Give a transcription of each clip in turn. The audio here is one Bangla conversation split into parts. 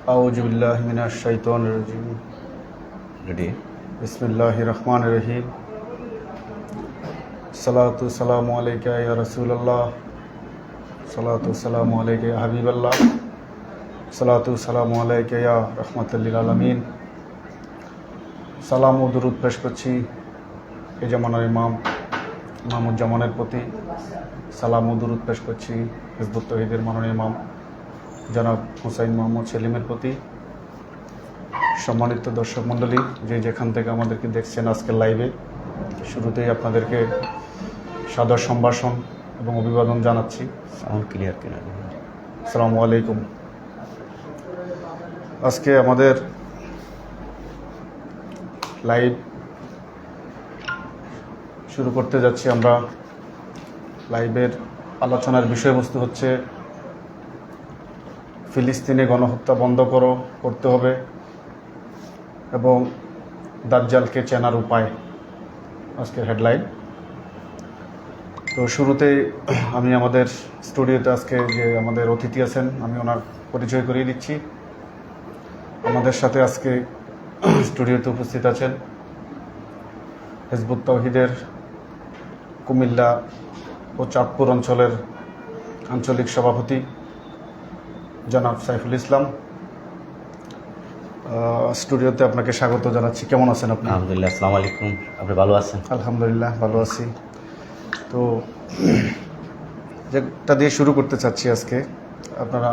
আউযু বিল্লাহি মিনাশ শাইতানির রাজিম। রেডি? বিসমিল্লাহির রহমানির রহিম। সালাতু সালামু আলাইকা ইয়া রাসূলুল্লাহ, সালাতু সালামু আলাইকা ইয়া হাবিবাল্লাহ, সালাতু সালামু আলাইকা ইয়া রাহমাতুল লিল আলামিন। সালাম ও দুরূদ পেশ করছি এ জামানার ইমামুজ্জামানের প্রতি। সালাম ও দুরূদ পেশ করছি হিজবুত তৌহিদের মাননীয় ইমাম জনাব হুসাইন মোহাম্মদ সেলিমের প্রতি। সম্মানিত দর্শক মণ্ডলী, যেখান থেকে আমাদেরকে দেখছেন আজকের লাইভে, শুরুতেই আপনাদেরকে সাদর সম্ভাষণ এবং অভিবাদন জানাচ্ছি। সাউন্ড ক্লিয়ার কিনা? আসসালামু আলাইকুম। আজকে আমাদের লাইভ শুরু করতে যাচ্ছি। আমরা লাইভের আলোচনার বিষয়বস্তু হচ্ছে ফিলিস্তিনে গণহত্যা বন্ধ করতে হবে এবং দাজ্জালকে চেনার উপায়, আজকের হেডলাইন। তো শুরুতেই আমি আমাদের স্টুডিওতে আজকে যে আমাদের অতিথি আছেন, আমি ওনার পরিচয় করিয়ে দিচ্ছি। আমাদের সাথে আজকে স্টুডিওতে উপস্থিত আছেন হিজবুত তৌহিদের কুমিল্লা ও চাঁদপুর অঞ্চলের আঞ্চলিক সভাপতি জনাব সাইফুল ইসলাম। স্টুডিওতে আপনাকে স্বাগত জানাচ্ছি। কেমন আছেন আপনি? আলহামদুলিল্লাহ। আসসালামু আলাইকুম। আপনি ভালো আছেন? আলহামদুলিল্লাহ ভালো আছি। তো যেটা দিয়ে শুরু করতে চাচ্ছি আজকে, আপনারা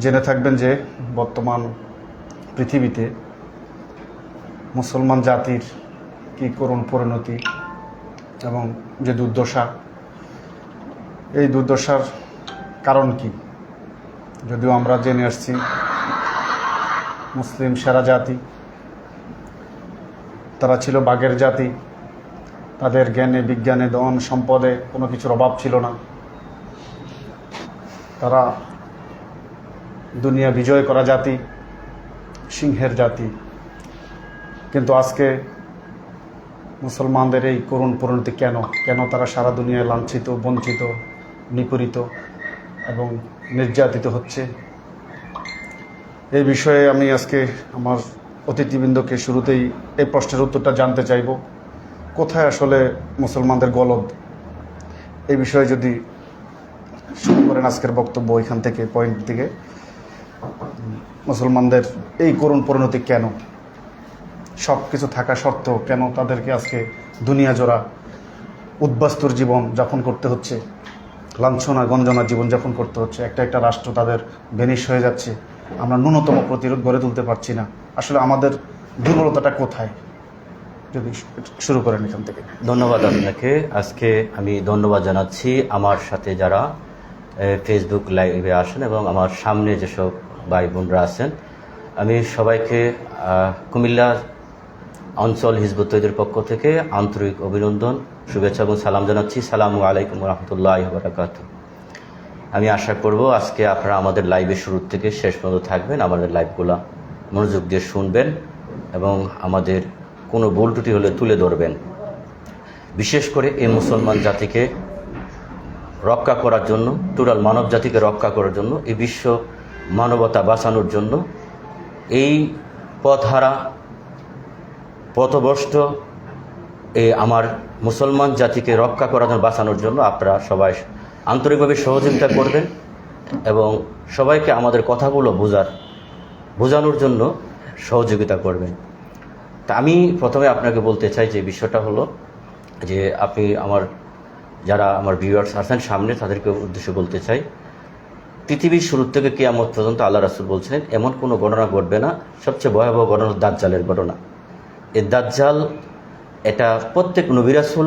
জেনে থাকবেন যে বর্তমান পৃথিবীতে মুসলমান জাতির কী করুণ পরিণতি এবং যে দুর্দশা, এই দুর্দশার কারণ কি? যদিও আমরা জেনে আসছি মুসলিম সেরা জাতি, তারা ছিল বাঘের জাতি, তাদের জ্ঞানে বিজ্ঞানে ধন সম্পদে কোনো কিছুর অভাব ছিল না, তারা দুনিয়া বিজয় করা জাতি, সিংহের জাতি। কিন্তু আজকে মুসলমানদের এই করুণ পরিণতি কেন তারা সারা দুনিয়ায় লাঞ্ছিত, বঞ্চিত, নিপীড়িত এবং নির্যাতিত হচ্ছে? এই বিষয়ে আমি আজকে আমার অতিথিবৃন্দকে শুরুতেই এই প্রশ্নের উত্তরটা জানতে চাইব। কোথায় আসলে মুসলমানদের গলদ? এই বিষয়ে যদি শুরু করেন আজকের বক্তব্য এখান থেকে, পয়েন্ট থেকে, মুসলমানদের এই করুণ পরিণতি কেন? সব কিছু থাকা সত্ত্বেও কেন তাদেরকে আজকে দুনিয়া জোড়া উদ্বাস্তুর জীবন যাপন করতে হচ্ছে, লাঞ্ছনা গঞ্জনা জীবনযাপন করতে হচ্ছে? একটা রাষ্ট্র তাদের ভেনিশ হয়ে যাচ্ছে, আমরা ন্যূনতম প্রতিরোধ গড়ে তুলতে পারছি না। আসলে আমাদের দুর্বলতাটা কোথায়? যদি শুরু করেন এখান থেকে। ধন্যবাদ আপনাকে। আজকে আমি ধন্যবাদ জানাচ্ছি আমার সাথে যারা ফেসবুক লাইভে আসেন এবং আমার সামনে যেসব ভাই বোনরা আছেন। আমি সবাইকে কুমিল্লা অঞ্চল হিজবুত তৌহিদের পক্ষ থেকে আন্তরিক অভিনন্দন, শুভেচ্ছা এবং সালাম জানাচ্ছি। সালামু আলাইকুম রহমতুল্লাহি ওয়া বারাকাতুহু। আমি আশা করব আজকে আপনারা আমাদের লাইভে শুরু থেকে শেষ পর্যন্ত থাকবেন, আমাদের লাইভগুলো মনোযোগ দিয়ে শুনবেন এবং আমাদের কোনো ভুল ত্রুটি হলে তুলে ধরবেন। বিশেষ করে এই মুসলমান জাতিকে রক্ষা করার জন্য, টোটাল মানব জাতিকে রক্ষা করার জন্য, এই বিশ্ব মানবতা বাঁচানোর জন্য, এই পথহারা পথভ্রষ্ট আমার মুসলমান জাতিকে রক্ষা করার জন্য, বাঁচানোর জন্য আপনারা সবাই আন্তরিকভাবে সহযোগিতা করবেন এবং সবাইকে আমাদের কথাগুলো বোঝানোর জন্য সহযোগিতা করবেন। তা আমি প্রথমে আপনাকে বলতে চাই যে বিষয়টা হলো যে আপনি যারা আমার ভিউয়ার্স আছেন সামনে, তাদেরকে উদ্দেশ্যে বলতে চাই, পৃথিবীর শুরু থেকে কিয়ামত পর্যন্ত আল্লাহ রাসূল বলছেন এমন কোনো ঘটনা ঘটবে না। সবচেয়ে ভয়াবহ ঘটনা দাজ্জালের ঘটনা। এই দাজ্জাল, এটা প্রত্যেক নবী রাসূল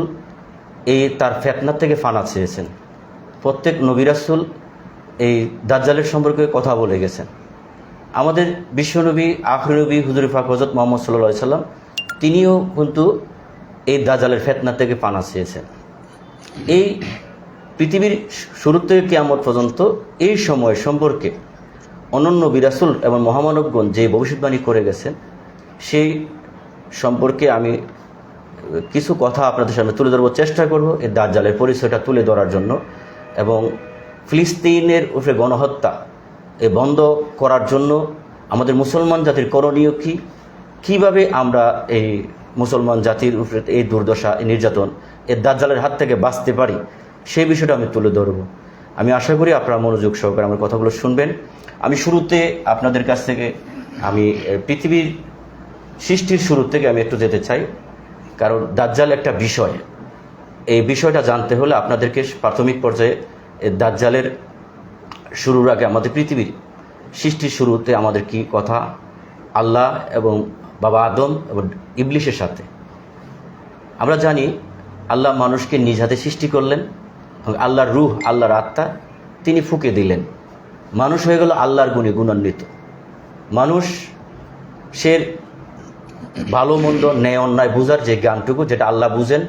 তার ফিতনা থেকে ফানা চেয়েছেন। প্রত্যেক নবী রাসূল এই দাজ্জালের সম্পর্কে কথা বলে গেছেন। আমাদের বিশ্বনবী, আখির নবী হুজুর পাক হযরত মুহাম্মদ সাল্লাল্লাহু আলাইহি সাল্লাম, তিনিও কিন্তু এই দাজ্জালের ফিতনা থেকে পানা চেয়েছেন। এই পৃথিবীর শুরু থেকে কিয়ামত পর্যন্ত এই সময় সম্পর্কে অনন্য নবী রাসূল এবং মহামানবগণ যে ভবিষ্যৎবাণী করে গেছেন, সেই সম্পর্কে আমি কিছু কথা আপনাদের সামনে তুলে ধরবার চেষ্টা করব, এই দাজ্জালের পরিচয়টা তুলে ধরার জন্য। এবং ফিলিস্তিনের উপরে গণহত্যা এ বন্ধ করার জন্য আমাদের মুসলমান জাতির করণীয় কী, কীভাবে আমরা এই মুসলমান জাতির উপরে এই দুর্দশা, এই নির্যাতন, এই দাজ্জালের হাত থেকে বাঁচতে পারি, সেই বিষয়টা আমি তুলে ধরব। আমি আশা করি আপনারা মনোযোগ সহকারে আমার কথাগুলো শুনবেন। আমি শুরুতে আপনাদের কাছ থেকে আমি পৃথিবীর সৃষ্টির শুরু থেকে আমি একটু যেতে চাই, কারণ দাজ্জাল একটা বিষয়। এই বিষয়টা জানতে হলে আপনাদেরকে প্রাথমিক পর্যায়ে দাজ্জালের শুরুর আগে আমাদের পৃথিবীর সৃষ্টির শুরুতে আমাদের কি কথা, আল্লাহ এবং বাবা আদম এবং ইবলিশের সাথে। আমরা জানি আল্লাহ মানুষকে নিজ হাতে সৃষ্টি করলেন এবং আল্লাহর রূহ, আল্লাহর আত্মা তিনি ফুঁকে দিলেন। মানুষ হয়ে গেল আল্লাহর গুণে গুণান্বিত। মানুষ সে ভালো মন্দ, ন্যায় অন্যায় বুঝার যে জ্ঞানটুকু, যেটা আল্লাহ বুঝেন,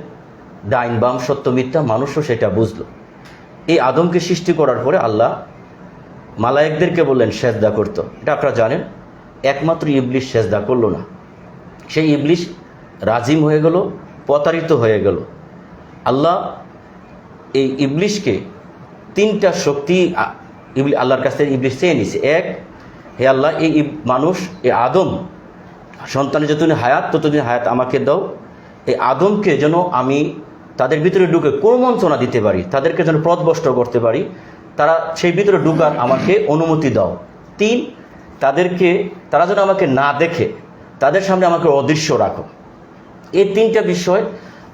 ডাইন বাম সত্য মিথ্যা, মানুষও সেটা বুঝলো। এই আদমকে সৃষ্টি করার পরে আল্লাহ মালায়েকদেরকে বললেন সেজদা করতো। এটা আপনারা জানেন। একমাত্র ইবলিশ সেজদা করলো না। সেই ইবলিশ রাজিম হয়ে গেল, প্রতারিত হয়ে গেল। আল্লাহ এই ইবলিশকে তিনটা শক্তি আল্লাহর কাছ থেকে ইবলিশ চেয়ে নিছে। এক, হে আল্লাহ, এই মানুষ, এই আদম সন্তানের যতদিন হায়াত, ততদিন হায়াত আমাকে দাও। এই আদমকে যেন আমি তাদের ভিতরে ঢুকে কোমন্ত্রণা দিতে পারি, তাদেরকে যেন পথভ্রষ্ট করতে পারি, তারা সেই ভিতরে ঢুকার আমাকে অনুমতি দাও। তিন, তারা যেন আমাকে না দেখে, তাদের সামনে আমাকে অদৃশ্য রাখো। এই তিনটা বিষয়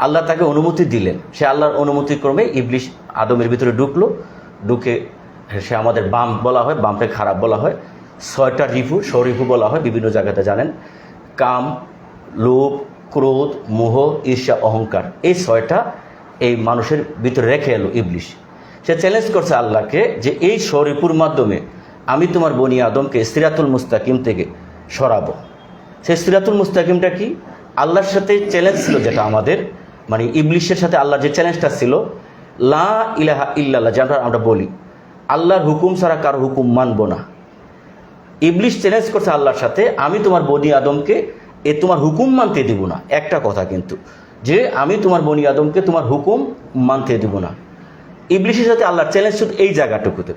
আল্লাহ তাকে অনুমতি দিলেন। সে আল্লাহর অনুমতি ক্রমে ইবলিশ আদমের ভিতরে ঢুকলো। ঢুকে সে আমাদের বাম বলা হয়, বামটা খারাপ বলা হয়। 6টা রিপু, সরিপু বলা হয় বিভিন্ন জায়গাতে, জানেন। কাম, লোভ, ক্রোধ, মোহ, ঈর্ষা, অহংকার, এই 6টা এই মানুষের ভিতরে রেখে এলো ইবলিশ। সে চ্যালেঞ্জ করছে আল্লাহকে যে এই সরিপুর মাধ্যমে আমি তোমার বনি আদমকে সিরাতুল মুস্তাকিম থেকে সরাবো। সেই সিরাতুল মুস্তাকিমটা কি? আল্লাহর সাথে চ্যালেঞ্জ ছিল, যেটা আমাদের মানে ইবলিশের সাথে আল্লাহর যে চ্যালেঞ্জটা ছিল, লা ইলাহা ইল্লাল্লাহ, যেটা আমরা বলি আল্লাহর হুকুম ছাড়া কারো হুকুম মানব না। ইবলিশ চ্যালেঞ্জ করছে আল্লাহর সাথে, আমি তোমার বনি আদমকে তোমার হুকুম মানতে দিব না। একটা কথা কিন্তু, যে আমি তোমার বনি আদমকে তোমার হুকুম মানতে দিব না। ইবলিশের সাথে আল্লাহর চ্যালেঞ্জ শুধু এই জায়গাটুকুতে।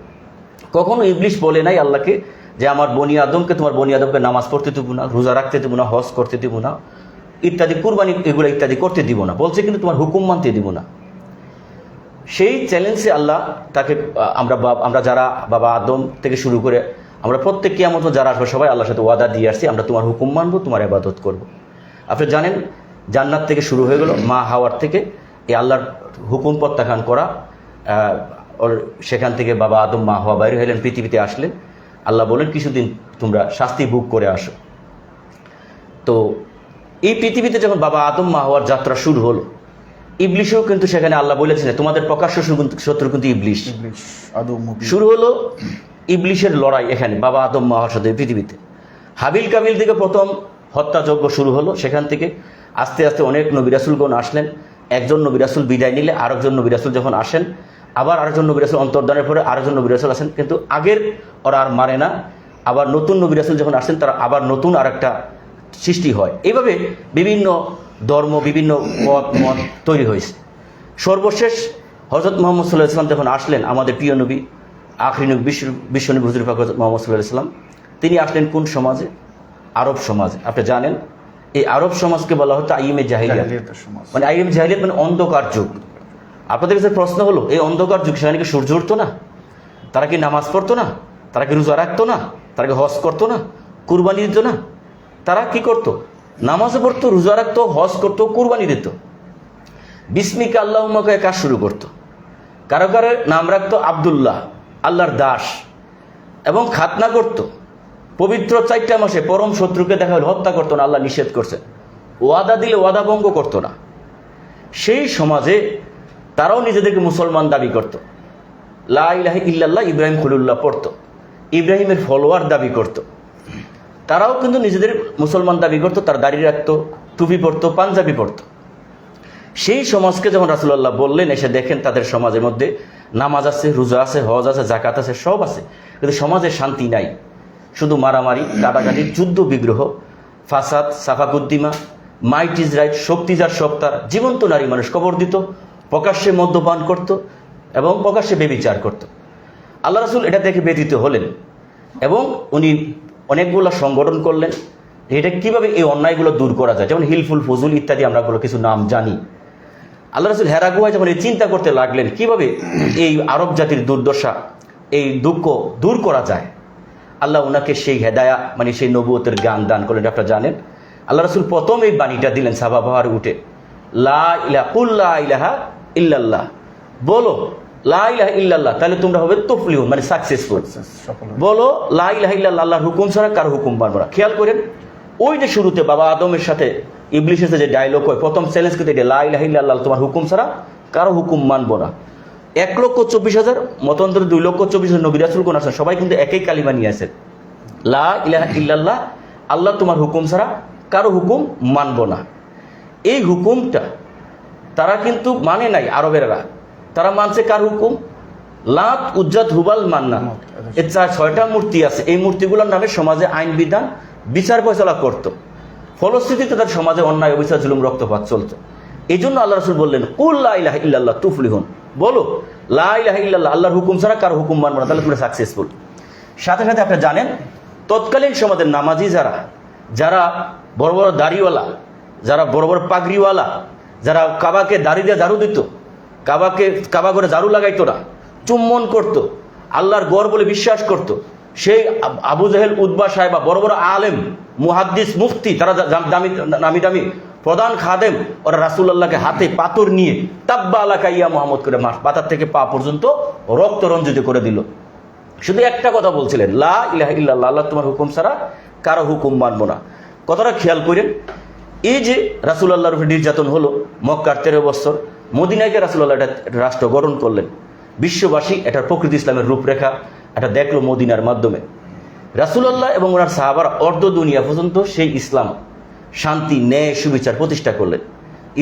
কখনো ইবলিশ বলে নাই আল্লাহকে যে আমার বনি আদমকে, তোমার বনি আদমকে নামাজ পড়তে দিব না, রোজা রাখতে দিব না, হজ করতে দিব না, ইত্যাদি কুরবানি এগুলো ইত্যাদি করতে দিব না। বলছে কিন্তু তোমার হুকুম মানতে দিব না। সেই চ্যালেঞ্জে আল্লাহ তাকে, আমরা যারা বাবা আদম থেকে শুরু করে আমরা প্রত্যেক কিয়ামত যারা আসবে সবাই আল্লাহর সাথে ওয়াদা দিয়ে আসছি, আমরা তোমার হুকুম মানবো, তোমার ইবাদত করব। আপনি জানেন জান্নাত থেকে শুরু হয়ে গেল, মা হাওয়ার থেকে এই আল্লাহর হুকুম প্রত্যাখ্যান করা। সেখান থেকে বাবা আদম, মা হাওয়া বাইরে হলেন, পৃথিবীতে আসলেন। আল্লাহ বলেন কিছুদিন তোমরা শাস্তি ভোগ করে আসো। তো এই পৃথিবীতে যখন বাবা আদম, মা হাওয়ার যাত্রা শুরু হলো, ইবলিশও কিন্তু সেখানে আল্লাহ বলেছেন তোমাদের প্রকাশ্য শত্রু কিন্তু ইবলিশ। শুরু হলো ইবলিশের লড়াই এখানে বাবা আদম, মা হাওয়ার সাথে পৃথিবীতে। হাবিল কাবিল থেকে প্রথম হত্যাযজ্ঞ শুরু হলো। সেখান থেকে আস্তে আস্তে অনেক নবী রাসূলগণ আসলেন। একজন নবী রাসূল বিদায় নিলে আরেকজন নবী রাসূল যখন আসেন, আবার আরেকজন নবী রাসূল অন্তর্ধানের পরে আরেকজন নবী রাসূল আসেন, কিন্তু আগের ওরা আর মারে না। আবার নতুন নবী রাসূল যখন আসেন, তারা আবার নতুন আরেকটা সৃষ্টি হয়। এইভাবে বিভিন্ন ধর্ম, বিভিন্ন মত তৈরি হয়েছে। সর্বশেষ হযরত মুহাম্মদ সাল্লাল্লাহু আলাইহি ওয়াসাল্লাম যখন আসলেন, আমাদের প্রিয় নবী, আখরি নবী, বিশ্বনবী হুজুর পাক মুহাম্মদ সাল্লাল্লাহু আলাইহি ওয়াসাল্লাম, তিনি আসলেন কোন সমাজে? আরব সমাজে। আপনি জানেন এই আরব সমাজকে বলা হতো আইয়ুমে জাহিলিয়াত, মানে আইয়ুমে জাহিলিয়াত মানে অন্ধকার যুগ। আপনাদের কাছে প্রশ্ন হলো, এই অন্ধকার যুগ সেখানে কি সূর্য উঠতো না? তারা কি নামাজ পড়তো না? তারা কি রোজা রাখতো না? তারা কি হজ করতো না? কুরবানি দিত না? তারা কি করতো? নামাজও পড়তো, রোজা রাখতো, হজ করতো, কুরবানি দিত। বিসমিকা আল্লাহুম্মা কয়ে কাজ শুরু করতো। কারো কারো নাম রাখতো আব্দুল্লাহ, আল্লাহর দাস, এবং খাতনা করতো। পবিত্র 4টা মাসে পরম শত্রুকে দেখা হলে হত্যা করতো না, আল্লাহ নিষেধ করছেন। ওয়াদা দিলে ওয়াদা ভঙ্গ করতো না। সেই সমাজে তারাও নিজেদেরকে মুসলমান দাবি করত। লা ইলাহা ইল্লাল্লাহ ইব্রাহিম খলিলুল্লাহ পড়তো, ইব্রাহিমের ফলোয়ার দাবি করত। তারাও কিন্তু নিজেদের মুসলমান দাবি করতো, তার দাড়ি রাখতো, টুপি পরতো, পাঞ্জাবি পরতো। সেই সমাজকে যখন রাসূলুল্লাহ বললেন, এসে দেখেন তাদের সমাজের মধ্যে নামাজ আছে, রোজা আছে, হজ আছে, জাকাত আছে, সব আছে, কিন্তু সমাজে শান্তি নাই। শুধু মারামারি, কাটাকাটি, যুদ্ধ বিগ্রহ, ফাসাদ, সাফাকুদ্দিমা, মাইট ইজ রাইট, শক্তি যার সপ্তাহ, জীবন্ত নারী মানুষ কবর দিত, প্রকাশ্যে মদ্যপান করত এবং প্রকাশ্যে বেবিচার করত। আল্লাহ রাসূল এটা দেখে ব্যথিত হলেন এবং উনি অনেকগুলো সংগঠন করলেন এটা কিভাবে এই অন্যায়গুলো দূর করা যায়, যেমন হিলফুল ফজুল ইত্যাদি আমরা কিছু নাম জানি। আল্লাহ রাসূল হেরা গুহায় যখন এই চিন্তা করতে লাগলেন কিভাবে এই আরব জাতির দুর্দশা, এই দুঃখ দূর করা যায়, আল্লাহ ওনাকে সেই হেদায়া মানে সেই নবুয়তের জ্ঞান দান করলেন। আপনারা জানেন আল্লাহ রাসূল প্রথম এই বাণীটা দিলেন সাফা পাহাড়ে উঠে, লা ইলাহা কুল লা ইলাহা ইল্লাল্লাহ, বলো লা ইলাহা ইল্লাল্লাহ, তাহলে তোমরা হবে তুফলিহুন মানে সাকসেসফুল। বলো লা ইলাহা ইল্লাল্লাহ, আল্লাহর হুকুম ছাড়া কারো হুকুম মানবো না। খেয়াল করেন ওই যে শুরুতে বাবা আদমের সাথে ইবলিসের যে ডায়লগ হয়, প্রথম চ্যালেঞ্জ করতে এটা লা ইলাহা ইল্লাল্লাহ, তোমার হুকুম ছাড়া কারো হুকুম মানবো না। 1,24,000 মতান্তরে 2,24,000 নবী রাসূল কোন আছেন, সবাই কিন্তু একই কালিমা নিয়ে আসেন, লা ইলাহা ইল্লাল্লাহ, আল্লাহ তোমার হুকুম ছাড়া কারো হুকুম মানবো না। এই হুকুমটা তারা কিন্তু মানে নাই আরবেরা, তারা মানছে কার হুকুম? লাত উজ্জাত হুবাল মান্না, এর 6টা মূর্তি আছে, এই মূর্তিগুলোর নামে সমাজে আইন বিধান বিচার ফয়সালা করত, ফলশ্রুতিতে তার সমাজে অন্যায় অবিচার জুলুম রক্তপাত চলত। এই জন্য আল্লাহ রাসূল বললেন কুল লা ইলাহা ইল্লাল্লাহ তুফলিহুন, বলো লা ইলাহা ইল্লাল্লাহ, আল্লাহর হুকুম ছাড়া কারো হুকুম মানবো না, তাহলে তোমরা সাকসেসফুল। সাথে সাথে আপনারা জানেন তৎকালীন সমাজের নামাজি যারা বড় বড় দাড়িওয়ালা, যারা বড় বড় পাগড়িওয়ালা, যারা কাবাকে দাড়ি দিয়ে ঝাড়ু দিত, কাবা করে ঝাড়ু লাগাইতো না, চুম্বন করত, আল্লাহর গড় বলে বিশ্বাস করত, সেই আবু জাহেল উতবা সাহেবা বড় বড় আলেম মুহাদ্দিস মুফতি, তারা নামি দামি প্রধান খাদেম, ওরা রাসূলুল্লাহকে হাতে পাথর নিয়ে তাব্বা আলাকা ইয়া মুহাম্মদ করে মাথার থেকে পা পর্যন্ত রক্ত রঞ্জিত করে দিল। শুধু একটা কথা বলছিলেন, লা ইলাহা ইল্লাল্লাহ, আল্লাহ তোমার হুকুম ছাড়া কারো হুকুম মানবো না। কথাটা খেয়াল করেন, এই যে রাসূলুল্লাহর উপর নির্যাতন হলো মক্কার 13 বছর, মদিনাকে রাসূলুল্লাহ একটা রাষ্ট্র গঠন করলেন, বিশ্ববাসী এটার প্রকৃতি ইসলামের রূপরেখা এটা দেখলো মদিনার মাধ্যমে। রাসূলুল্লাহ এবং ওনার সাহাবারা অর্ধ দুনিয়া পর্যন্ত সেই ইসলাম শান্তি ন্যায় সুবিচার প্রতিষ্ঠা করলেন।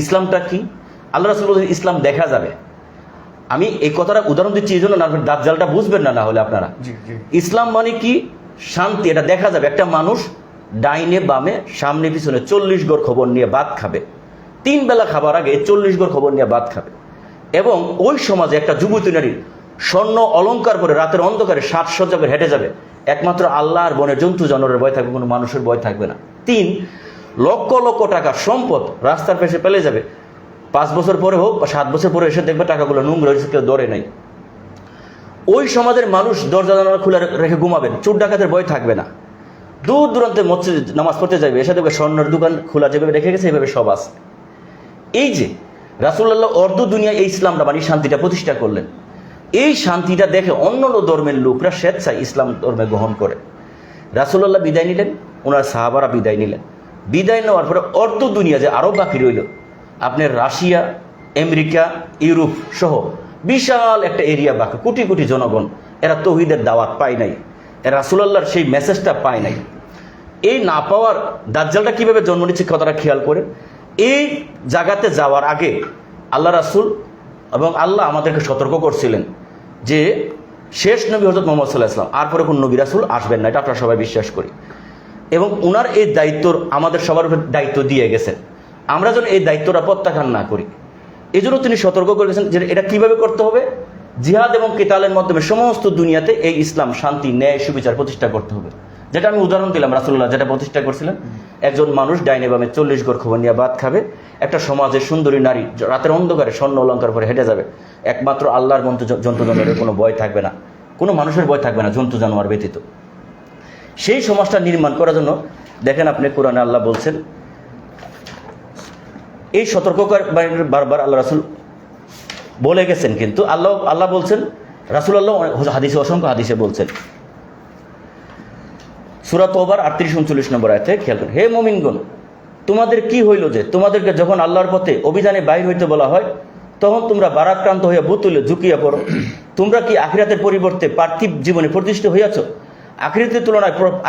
ইসলামটা কি? আল্লাহ রাসূল বলেন ইসলাম দেখা যাবে। আমি এই কথাটা উদাহরণ দিচ্ছি এই জন্য না, দাজ্জালটা বুঝবেন না, না হলে আপনারা। ইসলাম মানে কি? শান্তি, এটা দেখা যাবে। একটা মানুষ ডাইনে বামে সামনে পিছনে 40 গড় খবর নিয়ে ভাত খাবে, 3 বেলা খাবার আগে 40 গড় খবর নিয়ে ভাত খাবে। এবং ওই সমাজে একটা যুবতী নারী স্বর্ণ অলংকার পরে রাতের অন্ধকারে সাজসজ্জা করে হেঁটে যাবে, একমাত্র আল্লাহর বনের জন্তু জানোয়ারের ভয় থাকবে, কোনো মানুষের ভয় থাকবে না। 3 লক্ষ লক্ষ টাকা সম্পদ রাস্তার পেছনে ফেলে যাবে, 5 বছর পরে হোক বা 7 বছর পরে এসে দেখবে টাকাগুলো নোংরা হয়েছে, কেউ দরে নাই। ওই সমাজের মানুষ দরজা জানালা খুলে রেখে ঘুমাবেন, চোর ডাকাতের ভয় থাকবে না। দূর দূরান্তে মসজিদে নামাজ পড়তে যাবে, এসে দেখবে স্বর্ণের দোকান খোলা যেভাবে রেখে গেছে এইভাবে সব আছে। এই যে রাসূলুল্লাহ অর্ধ দুনিয়া এই ইসলামটা মানে শান্তিটা প্রতিষ্ঠা করলেন, এই শান্তিটা দেখে অন্য ধর্মের লোকরা স্বেচ্ছায় ইসলাম ধর্মে গ্রহণ করে। রাসূলুল্লাহ বিদায় নিলেন, ওনার সাহাবারা বিদায় নিলেন। বিদায় নেওয়ার পরে অর্ধ দুনিয়া যে আরব বাকি রইল, আপনার রাশিয়া, আমেরিকা, ইউরোপ সহ বিশাল একটা এরিয়া বাকি, কোটি কোটি জনগণ, এরা তৌহিদের দাওয়াত পায় নাই, এরা রাসূলুল্লাহর সেই মেসেজটা পায় নাই। এই না পাওয়ার দাজ্জালটা কিভাবে জন্ম নিচ্ছে কথাটা খেয়াল করে। এই জায়গাতে যাওয়ার আগে আল্লাহ রাসূল এবং আল্লাহ আমাদেরকে সতর্ক করছিলেন যে শেষ নবী হযরত মুহাম্মদ সাল্লাল্লাহু আলাইহি ওয়াসাল্লাম, আর পরে কোন নবী রাসূল আসবেন না, এটা আমরা সবাই বিশ্বাস করি। এবং উনার এই দায়িত্ব আমাদের সবার উপর দায়িত্ব দিয়ে গেছেন, আমরা যেন এই দায়িত্বটা প্রত্যাখ্যান না করি। এই জন্য তিনি সতর্ক করে গেছেন যে এটা কিভাবে করতে হবে। জিহাদ এবং কিতালের মাধ্যমে সমস্ত দুনিয়াতে এই ইসলাম শান্তি ন্যায় সুবিচার প্রতিষ্ঠা করতে হবে। যেটা আমি উদাহরণ দিলাম, রাসূলুল্লাহ যেটা প্রতিষ্ঠা করছিলেন, একজন মানুষ ডাইনে বামে 40 গড় খবর নিয়ে ভাত খাবে, একটা সমাজের সুন্দরী নারী রাতের অন্ধকারে স্বর্ণ অলংকার পরে হেঁটে যাবে, একমাত্র আল্লাহর জন্তু জানোয়ারের কোনো ভয় থাকবে না, কোনো মানুষের ভয় থাকবে না জন্তু জানোয়ার ব্যতীত। সেই সমাজটা নির্মাণ করার জন্য দেখেন আপনি কোরআনে আল্লাহ বলছেন, এই সতর্ককার বারবার আল্লাহ রাসূল বলে গেছেন, কিন্তু আল্লাহ বলছেন, রাসূলুল্লাহ হাদিসে অসংখ্য হাদিসে বলছেন। সূরা তওবার 38-39 নম্বর আয়াতে খেয়াল করুন, হে মুমিনগণ, তোমাদের কি হইল যে তোমাদেরকে যখন আল্লাহর পথে অভিযানে বাইর হইতে বলা হয় তখন তোমরা বারাক্রান্ত হইয়া বুতুলে ঝুঁকিয়া পড়ো। তোমরা কি আখিরাতের পরিবর্তে পার্থিব জীবনে প্রতিষ্ঠিত হইয়াছ?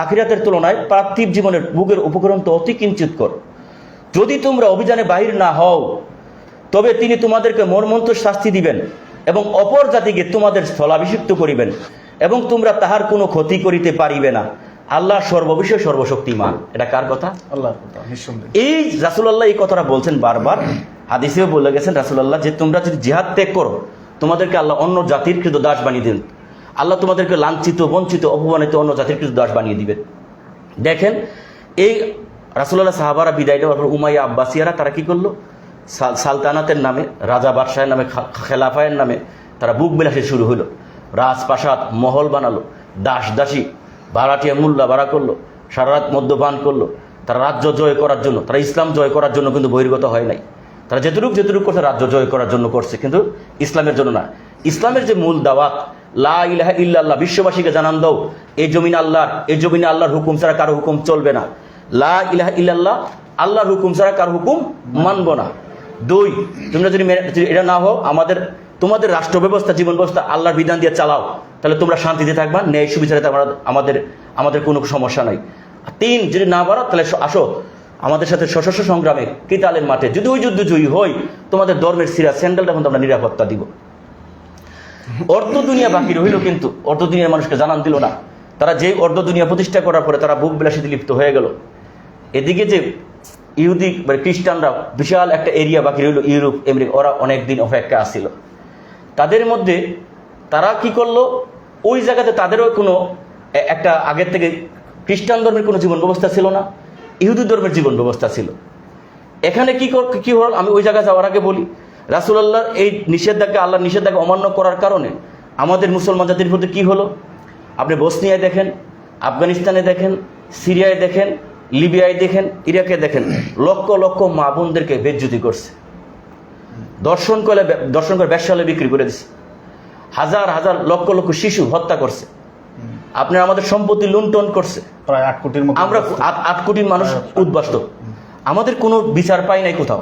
আখিরাতের তুলনায় পার্থিব জীবনের ভোগের উপকরণ তো অতি কিঞ্চিৎকর। যদি তোমরা অভিযানে বাহির না হও তবে তিনি তোমাদেরকে মর্মন্তুদ শাস্তি দিবেন এবং অপর জাতিকে তোমাদের স্থলাভিষিক্ত করিবেন এবং তোমরা তাহার কোনো ক্ষতি করিতে পারিবে না। আল্লাহ সর্ববিষয়ে সর্বশক্তিমান। এটা কার কথা? আল্লাহর কথা। নিঃসন্দেহে এই রাসূলুল্লাহ এই কথাটা বলছেন বারবার, হাদিসেও বলে গেছেন রাসূলুল্লাহ যে তোমরা যদি জিহাদ ত্যাগ করো তোমাদেরকে আল্লাহ অন্য জাতির কৃত দাস বানিয়ে দেন। আল্লাহ তোমাদেরকে লাঞ্ছিত, বঞ্চিত, অপমানিত অন্য জাতির কিছু দাস বানিয়ে দিবেন। দেখেন এই রাসূলুল্লাহ সাহাবারা বিদায় দেওয়ার পর উমাইয়া আব্বাসিয়ারা তারা কি করলো, সালতানাতের নামে, রাজা বাদশাহের নামে, খেলাফায়ের নামে তারা বুক বিলাসী শুরু হলো। রাজপ্রাসাদ মহল বানালো, দাস দাসী ভাড়াটিয়া মোল্লা ভাড়া করলো, সারা রাত মদ্যপান করলো। তারা রাজ্য জয় করার জন্য, তারা ইসলাম জয় করার জন্য কিন্তু বহির্গত হয় নাই। তারা যেটুকু করছে রাজ্য জয় করার জন্য করছে, কিন্তু ইসলামের জন্য না। ইসলামের যে মূল দাওয়াত, লা ইলাহা ইল্লাল্লাহ, বিশ্ববাসীকে জানান দাও এই জমিন আল্লাহর, এই জমিনে আল্লাহর হুকুম ছাড়া কারো হুকুম চলবে না। লা ইলাহা ইল্লাল্লাহ, আল্লাহর হুকুম ছাড়া কারো হুকুম মানব না। দুই, তোমরা যদি এটা না হও, তোমাদের রাষ্ট্র ব্যবস্থা, জীবন ব্যবস্থা আল্লাহর বিধান দিয়ে চালাও, তাহলে তোমরা শান্তিতে থাকবা, ন্যায় সুবিচারে আমাদের কোনো সমস্যা নাই। তিন, যদি না পারো তাহলে আসো আমাদের সাথে সশস্ত্র সংগ্রামে কিতালের মাঠে, যদি ওই যুদ্ধ জয়ী হই, তোমাদের ধর্মের সিরা স্যান্ডেলটা কিন্তু আমরা নিরাপত্তা দিব। অর্ধ দুনিয়া বাকি রইল, কিন্তু অর্ধ দুনিয়ার মানুষকে জানান দিল না। তারা যে অর্ধ দুনিয়া প্রতিষ্ঠা করার পরে তারা বুক বিলাসীতে লিপ্ত হয়ে গেল। এদিকে যে ইহুদি মানে খ্রিস্টানরা বিশাল একটা এরিয়া বাকি রইল, ইউরোপ, আমেরিকা, ওরা অনেক দিন অপেক্ষা আসছিল। তাদের মধ্যে তারা কি করলো, ওই জায়গাতে তাদেরও কোনো একটা আগের থেকে খ্রিস্টান ধর্মের কোনো জীবন ব্যবস্থা ছিল না, ইহুদি ধর্মের জীবন ব্যবস্থা ছিল। এখানে কি হল, আমি ওই জায়গায় যাওয়ার আগে বলি, রাসূলুল্লাহর এই নিষেধাজ্ঞা, আল্লাহর নিষেধাজ্ঞা অমান্য করার কারণে আমাদের মুসলমান জাতির প্রতি কি হলো, আপনি বসনিয়ায় দেখেন, আফগানিস্তানে দেখেন, সিরিয়ায় দেখেন, লিবিয়ায় দেখেন, ইরাকে দেখেন, লক্ষ লক্ষ মা বোনদেরকে বেজ্জতি করছে, দর্শন করে ব্যবসালে বিক্রি করে দিচ্ছে, হাজার হাজার লক্ষ লক্ষ শিশু হত্যা করছে, আপনার আমাদের সম্পত্তি লুণ্ঠন করছে, প্রায় 8 কোটির মতো, আমরা 8 কোটি মানুষ উদ্বাস্ত, আমাদের কোনো বিচার পাই নাই কোথাও।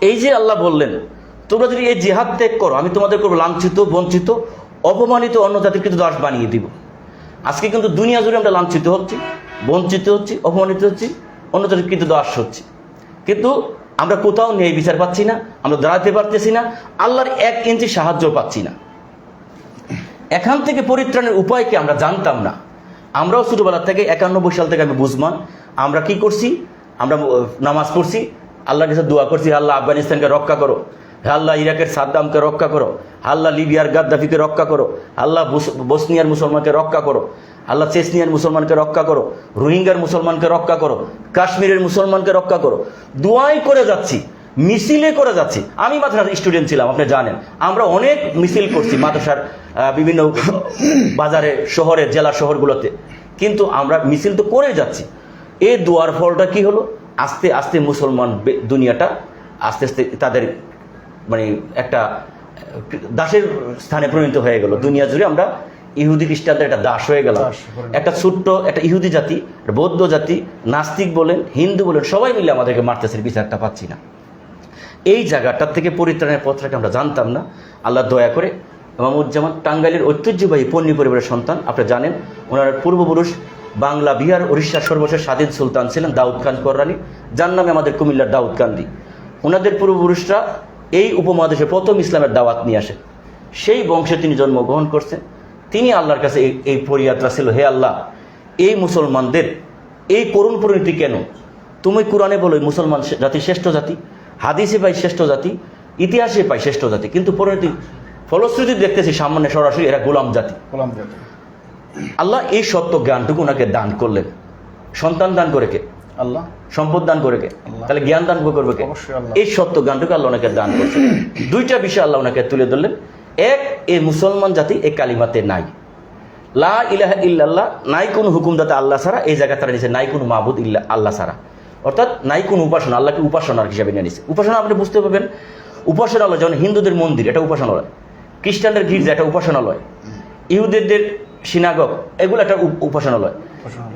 এই যে আল্লাহ বললেন, তোমরা যদি এই জিহাদ ত্যাগ করো, আমি তোমাদের করবো লাঞ্ছিত, বঞ্চিত, অপমানিত অন্য জাতির কিন্তু দাস বানিয়ে দিব। আজকে কিন্তু দুনিয়া জুড়ে আমরা লাঞ্ছিত হচ্ছি, বঞ্চিত হচ্ছি, অপমানিত হচ্ছি, অন্য জাতির কিন্তু দাস হচ্ছি, কিন্তু আমরা কোথাও ন্যায় বিচার পাচ্ছি না, আমরা দাঁড়াতে পারতেছি না, আল্লাহর 1 ইঞ্চি সাহায্য পাচ্ছি না। এখান থেকে পরিত্রাণের উপায়কে আমরা জানতাম না। আমরাও ছোটবেলা থেকে 91 সাল থেকে আমি বুঝমান, আমরা কি করছি, আমরা নামাজ পড়ছি, আল্লাহর কাছে দোয়া করছি, আল্লাহ আফগানিস্তানকে রক্ষা করো, আল্লাহ ইরাকের সাদ্দামকে রক্ষা করো, আল্লাহ লিবিয়ার গাদ্দাফিকে রক্ষা করো, আল্লাহ বসনিয়ার মুসলমানকে রক্ষা করো, আল্লাহ চেচনিয়ার মুসলমানকে রক্ষা করো, রোহিঙ্গার মুসলমানকে রক্ষা করো, কাশ্মীরের মুসলমানকে রক্ষা করো। দোয়াই করে যাচ্ছি, মিছিলে করে যাচ্ছি। আমি মাদ্রাসার স্টুডেন্ট ছিলাম, আপনি জানেন, আমরা অনেক মিছিল করছি মাদ্রাসার বিভিন্ন বাজারে, শহরে, জেলা শহরগুলোতে, কিন্তু আমরা মিছিল তো করে যাচ্ছি। এই দোয়ার ফলটা কি হলো, আস্তে আস্তে মুসলমান দুনিয়াটা আস্তে আস্তে তাদের মানে একটা দাসের স্থানে পরিণত হয়ে গেল। দুনিয়া জুড়ে আমরা ইহুদি খ্রিস্টানদের একটা দাস হয়ে গেলাম। একটা ছোট্ট একটা ইহুদি জাতি, বৌদ্ধ জাতি, নাস্তিক বলেন, হিন্দু বলেন, সবাই মিলে আমাদেরকে মারতেছে, বিচারটা পাচ্ছি না। এই জায়গাটার থেকে পরিত্রাণের পথটাকে আমরা জানতাম না। আল্লাহ দয়া করে ইমামুজ্জামান টাঙ্গাইলের ঐতিহ্যবাহী পন্নী পরিবারের সন্তান, আপনি জানেন, ওনার পূর্বপুরুষ বাংলা, বিহার, উড়িষ্যার সর্বশেষ স্বাধীন সুলতান ছিলেন দাউদ খান কররানী, যার নামে আমাদের কুমিল্লার দাউদ কান্দি। ওনাদের পূর্বপুরুষরা এই উপমহাদেশে প্রথম ইসলামের দাওয়াত নিয়ে আসে, সেই বংশে তিনি জন্মগ্রহণ করছেন। তিনি আল্লাহর কাছে এই পরিযাত্রা ছিল, হে আল্লাহ, এই মুসলমানদের এই করুণ পরিণতি কেন? তুমি কোরআনে বলো মুসলমান জাতি শ্রেষ্ঠ জাতি, হাদিসে পাই শ্রেষ্ঠ জাতি, ইতিহাসে পাই শ্রেষ্ঠ জাতি, কিন্তু পরিণতি ফলশ্রুতি দেখতেছি সামান্য সরাসরি এরা গোলাম জাতি। আল্লাহ এই সত্য জ্ঞানটুকু ওনাকে দান করলেন। সন্তান দান করে কে? আল্লাহ। সম্পদ দান করে কে? তাহলে জ্ঞান দান করবে কে? এই সত্য জ্ঞানটুকু আল্লাহ ওনাকে দান করছে। দুইটা বিষয় আল্লাহ ওনাকে তুলে ধরলেন। এক, এই মুসলমান জাতি এই কালিমাতে নাই, লা ইলাহা ইল্লাল্লাহ, নাই কোনো হুকুমদাতা আল্লাহ ছাড়া। এই জায়গায় তারা নিছে নাই কোনো মাবুদ ইল্লা আল্লাহ ছাড়া, অর্থাৎ নাই কোনো উপাসনা, আল্লাহকে উপাসনার হিসাবে নিয়ে নিছে। উপাসনা আপনি বুঝতে পারবেন, উপাসনালয় যেমন হিন্দুদের মন্দির, এটা উপাসনালয়, খ্রিস্টানদের গির্জা, এটা উপাসনালয়, ইহুদিদের সিনাগগ, এগুলো একটা উপাসনালয়।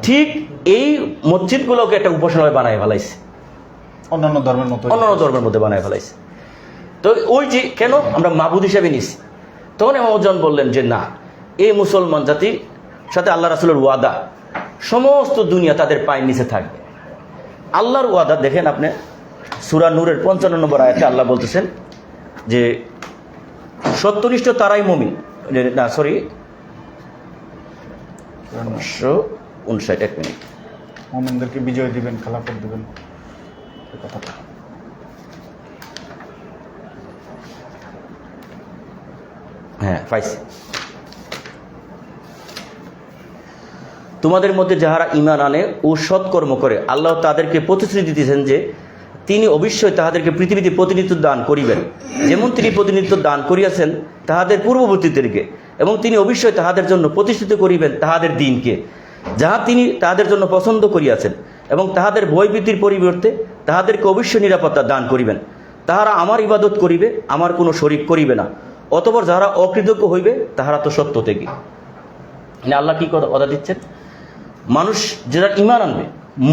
ঠিক এই মসজিদগুলোকে একটা উপাসনালয় বানায় ফেলাইছে, অন্যান্য ধর্মের মধ্যে বানায় ফেলাইছে। তো ওই যে কেন আমরা মাবুদ হিসাবে নিছি, তখন ইমামুজ্জামান বললেন যে না, এই মুসলমান জাতির সাথে আল্লাহ রাসূলের ওয়াদা, সমস্ত দুনিয়া তাদের পায়ের নিচে থাকবে। আল্লাহর ওয়াদা দেখেন আপনি, সূরা নূরের 55 নম্বর আয়াতে আল্লাহ বলতেছেন যে সত্যনিষ্ঠ তারাই মুমিন, না সরি 59, 1 মিনিট, মুমিনদেরকে বিজয় দিবেন, খেলাফত দিবেন, এই কথাটা। হ্যাঁ পাইছি। তোমাদের মধ্যে যাহারা ঈমান আনে ও সৎকর্ম করে আল্লাহ তাদেরকে প্রতিশ্রুতি দিতেছেন যে তিনি অবশ্যই তাহাদেরকে পৃথিবীতে প্রতিনিধিত্ব দান করিবেন, যেমন তিনি প্রতিনিধিত্ব দান করিয়াছেন তাহাদের পূর্ববর্তীদেরকে, এবং তিনি অবশ্যই তাহাদের জন্য প্রতিষ্ঠিত করিবেন তাহাদের দিনকে, যাহা তিনি তাহাদের জন্য পছন্দ করিয়াছেন, এবং তাহাদের ভয়ভীতির পরিবর্তে তাহাদেরকে অবশ্যই নিরাপত্তা দান করিবেন। তাহারা আমার ইবাদত করিবে, আমার কোনো শরিক করিবে না। অতঃপর যাহারা অকৃতজ্ঞ হইবে তাহারা তো সত্য থেকে। আল্লাহ কি কথা দিচ্ছেন? মানুষ যারা ঈমান আনবে,